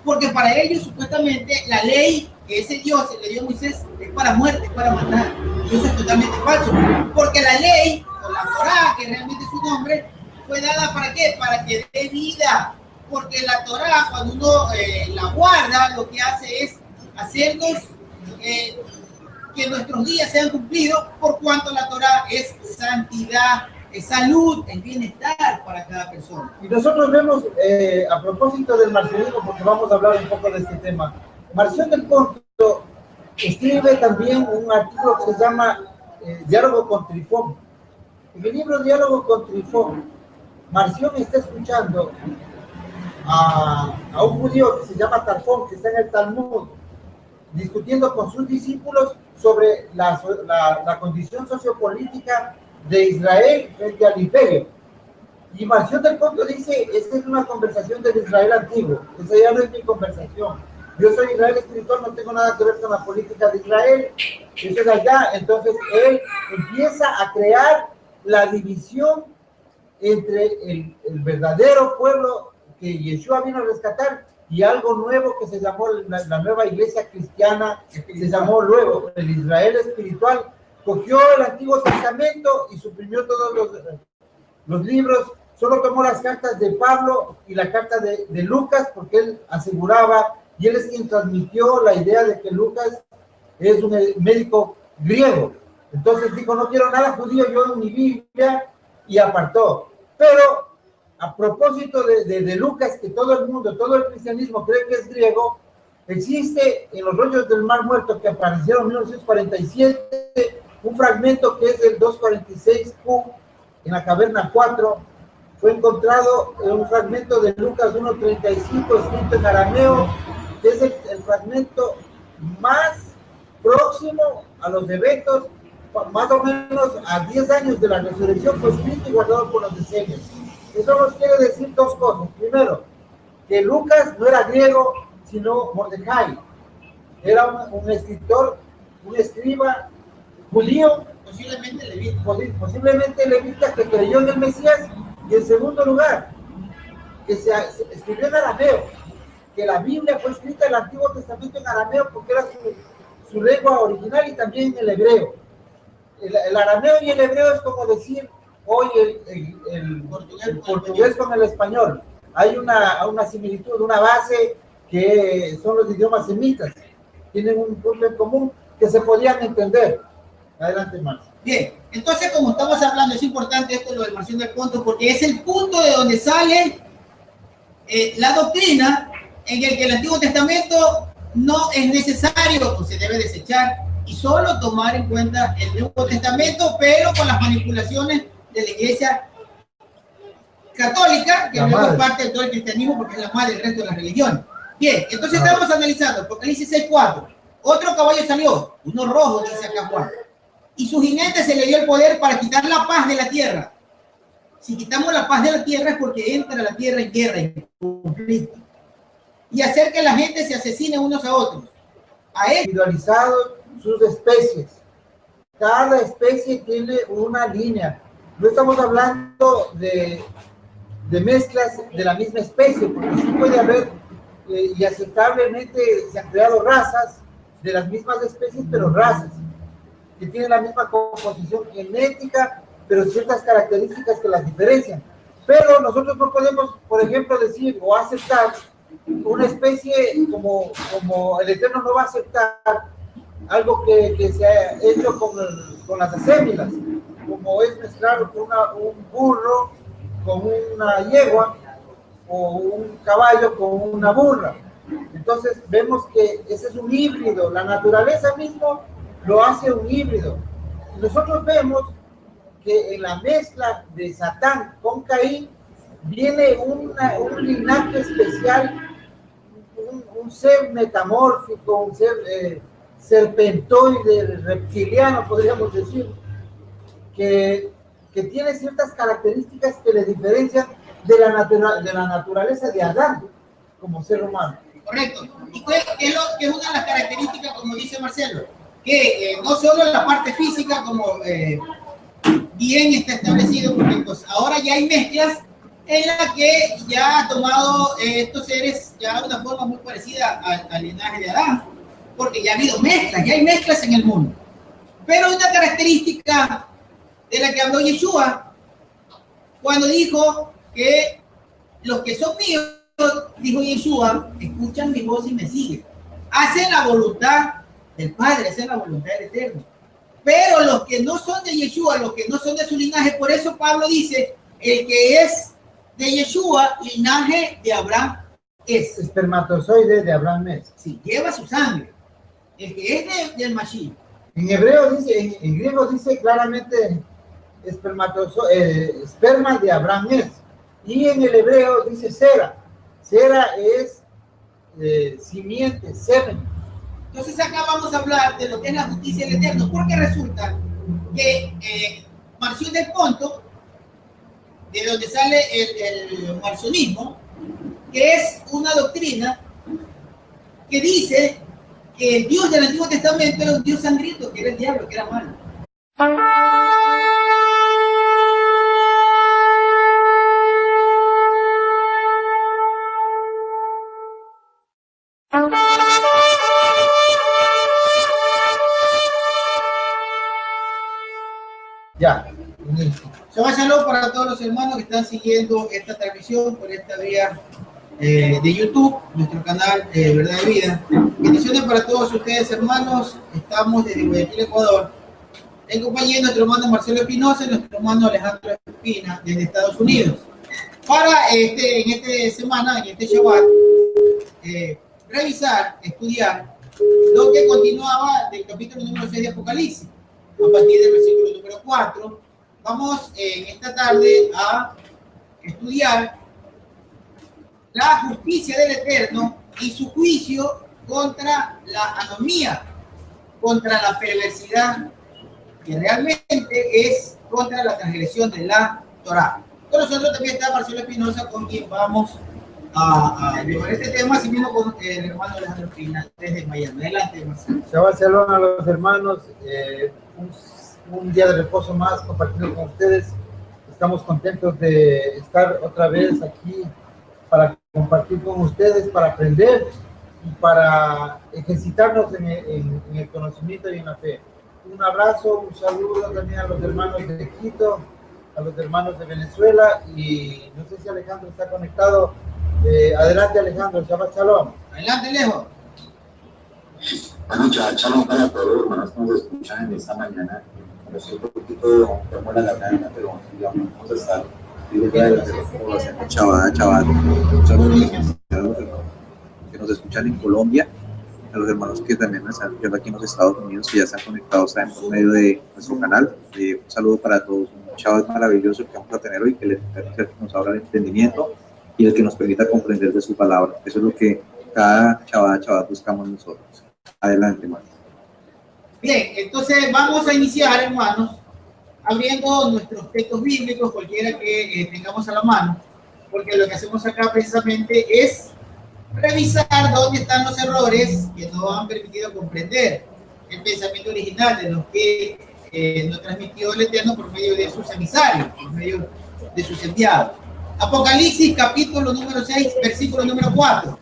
porque para ellos supuestamente la ley que ese Dios le dio a Moisés es para muerte, es para matar. Y eso es totalmente falso, porque la ley, o la Torá, que realmente es su nombre, fue dada ¿para qué? Para que dé vida. Porque la Torá, cuando uno la guarda, lo que hace es hacernos que nuestros días sean cumplidos, por cuanto la Torá es santidad, es salud, es bienestar para cada persona. Y nosotros vemos, a propósito del marcionismo, porque vamos a hablar un poco de este tema, Marción del Ponto escribe también un artículo que se llama Diálogo con Trifón. En el libro Diálogo con Trifón, Marción está escuchando a un judío que se llama Tarfón, que está en el Talmud, discutiendo con sus discípulos sobre la condición sociopolítica de Israel frente al imperio. Y Marción del Ponto dice, esta es una conversación del Israel antiguo, esa ya no es mi conversación. Yo soy Israel espiritual, no tengo nada que ver con la política de Israel, eso es allá. Entonces él empieza a crear la división entre el verdadero pueblo que Yeshua vino a rescatar y algo nuevo que se llamó la nueva iglesia cristiana, se llamó luego el Israel espiritual. Cogió el Antiguo Testamento y suprimió todos los libros, solo tomó las cartas de Pablo y la carta de Lucas, porque él aseguraba, y él es quien transmitió la idea de que Lucas es un médico griego. Entonces dijo, no quiero nada judío yo en mi Biblia, y apartó. Pero a propósito de Lucas, que todo el mundo, todo el cristianismo cree que es griego, existe en los rollos del Mar Muerto que aparecieron en 1947 un fragmento que es del 246Q en la caverna 4. Fue encontrado un fragmento de Lucas 1:35 escrito en arameo, que es el fragmento más próximo a los eventos, más o menos a 10 años de la resurrección, fue escrito y guardado por los decenios. Eso nos quiere decir dos cosas. Primero, que Lucas no era griego, sino Mordecai. Era un escritor, un escriba judío, posiblemente levita, que creyó en el Mesías. Y en segundo lugar, que se escribió en arameo, que la Biblia fue escrita en el Antiguo Testamento en arameo porque era su lengua original, y también en el hebreo. El arameo y el hebreo es como decir hoy el portugués con el español. hay una similitud, una base que son los idiomas semitas. Tienen un punto en común que se podían entender. Adelante, Marcio. Bien, entonces como estamos hablando, es importante esto lo del Marción del Ponto, porque es el punto de donde sale la doctrina en el que el Antiguo Testamento no es necesario o se debe desechar y solo tomar en cuenta el Nuevo Testamento, pero con las manipulaciones de la Iglesia Católica, que luego es parte de todo el cristianismo porque es la madre del resto de las religiones. Bien, entonces estamos analizando Apocalipsis 6:4. Otro caballo salió, uno rojo, dice acá Juan, y su jinete se le dio el poder para quitar la paz de la tierra. Si quitamos la paz de la tierra es porque entra la tierra en guerra, en conflicto, y hacer que la gente se asesine unos a otros. A él individualizado sus especies. Cada especie tiene una línea. No estamos hablando de mezclas de la misma especie, porque sí puede haber, y aceptablemente se han creado razas de las mismas especies, pero razas que tienen la misma composición genética, pero ciertas características que las diferencian. Pero nosotros no podemos, por ejemplo, decir o aceptar una especie como el Eterno no va a aceptar algo que se ha hecho con las asémilas, como es mezclar un burro con una yegua o un caballo con una burra. Entonces vemos que ese es un híbrido, la naturaleza mismo lo hace un híbrido. Nosotros vemos que en la mezcla de Satán con Caín viene un linaje especial, un ser metamórfico, un ser serpentoide, reptiliano, podríamos decir, que tiene ciertas características que le diferencian de la naturaleza de Adán como ser humano. Correcto. ¿Y qué es una de las características, como dice Marcelo? Que no solo en la parte física, como bien está establecido, porque pues, ahora ya hay mezclas en la que ya ha tomado estos seres ya de una forma muy parecida al linaje de Adán, porque ya ha habido mezclas, ya hay mezclas en el mundo. Pero una característica de la que habló Yeshua cuando dijo que los que son míos, dijo Yeshua, escuchan mi voz y me siguen, hacen la voluntad del Padre, hacen la voluntad del Eterno. Pero los que no son de Yeshua, los que no son de su linaje, por eso Pablo dice, el que es de Yeshua, linaje de Abraham es. Espermatozoide de Abraham es. Sí, lleva su sangre. El que es del Mashiach. En hebreo dice, en griego dice claramente esperma de Abraham es. Y en el hebreo dice cera. Cera es simiente, semen. Entonces acá vamos a hablar de lo que es la justicia del Eterno, porque resulta que Marción del Ponto, de donde sale el marcionismo, que es una doctrina que dice que el Dios del Antiguo Testamento era un Dios sangriento, que era el diablo, que era malo. Ya. Shabbat Shalom para todos los hermanos que están siguiendo esta transmisión por esta vía de YouTube, nuestro canal Verdad de Vida. Bendiciones para todos ustedes, hermanos. Estamos desde Guayaquil, Ecuador. En compañía de nuestro hermano Marcelo Espinosa y nuestro hermano Alejandro Espina desde Estados Unidos. Para en esta semana, en este Shabbat, revisar, estudiar lo que continuaba del capítulo número 6 de Apocalipsis. A partir del versículo número 4, vamos en esta tarde a estudiar la justicia del Eterno y su juicio contra la anomía, contra la perversidad, que realmente es contra la transgresión de la Torá. Con nosotros también está Marcelo Espinosa, con quien vamos a llevar este tema, así mismo con el hermano Alejandro Pina desde Miami. Adelante, Marcelo. Shabbat Shalom a los hermanos. Un día de reposo más compartido con ustedes. Estamos contentos de estar otra vez aquí para compartir con ustedes, para aprender y para ejercitarnos en el conocimiento y en la fe. Un abrazo, un saludo también a los hermanos de Quito, a los hermanos de Venezuela y no sé si Alejandro está conectado. Adelante, Alejandro, Shabbat Shalom. Adelante, Alejo. Bueno, Shabbat Shalom para todos los hermanos que nos escuchan en esta mañana. Como siempre, un poquito como la garganta, pero ya vamos a estar. Chaval. Un saludo a los hermanos que nos escuchan en Colombia, a los hermanos que también están viendo aquí en los Estados Unidos, que ya están conectados por medio de nuestro canal. Un saludo para todos, un Shabbat maravilloso que vamos a tener hoy, que el Eterno nos abra el entendimiento y el que nos permita comprender de su palabra. Eso es lo que cada Shabbat buscamos nosotros. Adelante, hermano. Bien, entonces vamos a iniciar, hermanos, abriendo nuestros textos bíblicos, cualquiera que tengamos a la mano, porque lo que hacemos acá precisamente es revisar dónde están los errores que nos han permitido comprender el pensamiento original de los que nos transmitió el Eterno por medio de sus emisarios, por medio de sus enviados. Apocalipsis capítulo número 6, versículo número 4.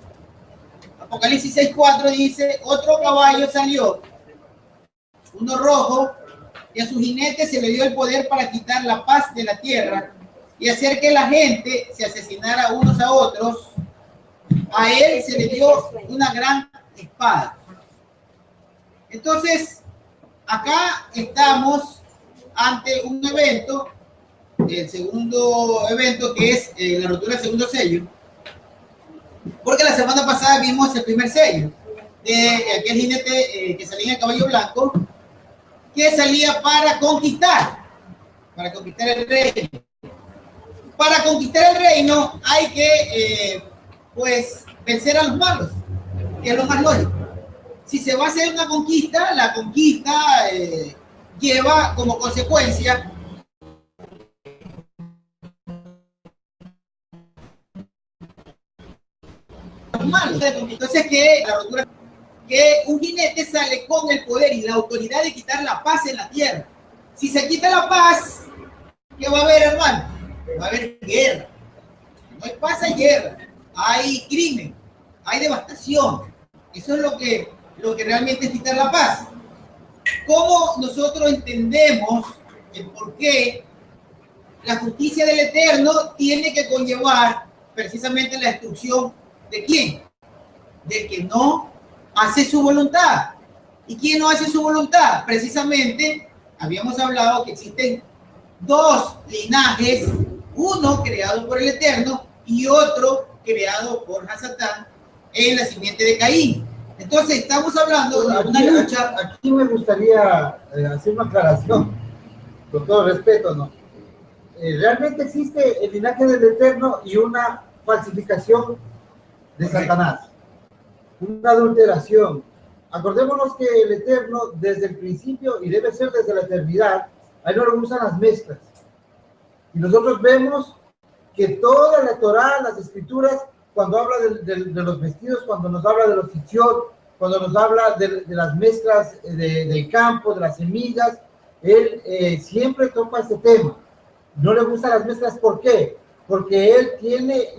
Apocalipsis 6:4 dice: otro caballo salió, uno rojo, y a su jinete se le dio el poder para quitar la paz de la tierra y hacer que la gente se asesinara unos a otros. A él se le dio una gran espada. Entonces, acá estamos ante un evento, el segundo evento, que es la rotura del segundo sello, porque la semana pasada vimos el primer sello de aquel jinete que salía en el caballo blanco, que salía para conquistar el reino. Para conquistar el reino hay que pues vencer a los malos, que es lo más lógico. Si se va a hacer una conquista, la conquista lleva como consecuencia los malos. Entonces que un jinete sale con el poder y la autoridad de quitar la paz en la tierra. Si se quita la paz, ¿qué va a haber, hermano? Va a haber guerra. No hay paz, hay guerra. Hay crimen, hay devastación. Eso es lo que realmente es quitar la paz. ¿Cómo nosotros entendemos el por qué la justicia del Eterno tiene que conllevar precisamente la destrucción de quién? De que no hace su voluntad. ¿Y quién no hace su voluntad? Precisamente habíamos hablado que existen dos linajes, uno creado por el Eterno y otro creado por Hasatán en la simiente de Caín. Entonces estamos hablando de una lucha. Aquí me gustaría hacer una aclaración, con todo respeto, ¿no? Realmente existe el linaje del Eterno y una falsificación de Satanás, una adulteración. Acordémonos que el Eterno desde el principio, y debe ser desde la eternidad, a él no le gustan las mezclas. Y nosotros vemos que toda la Torá, las escrituras, cuando habla de los vestidos, cuando nos habla de los fichot, cuando nos habla de las mezclas del campo, de las semillas, él siempre toca este tema. No le gustan las mezclas, ¿por qué? Porque él tiene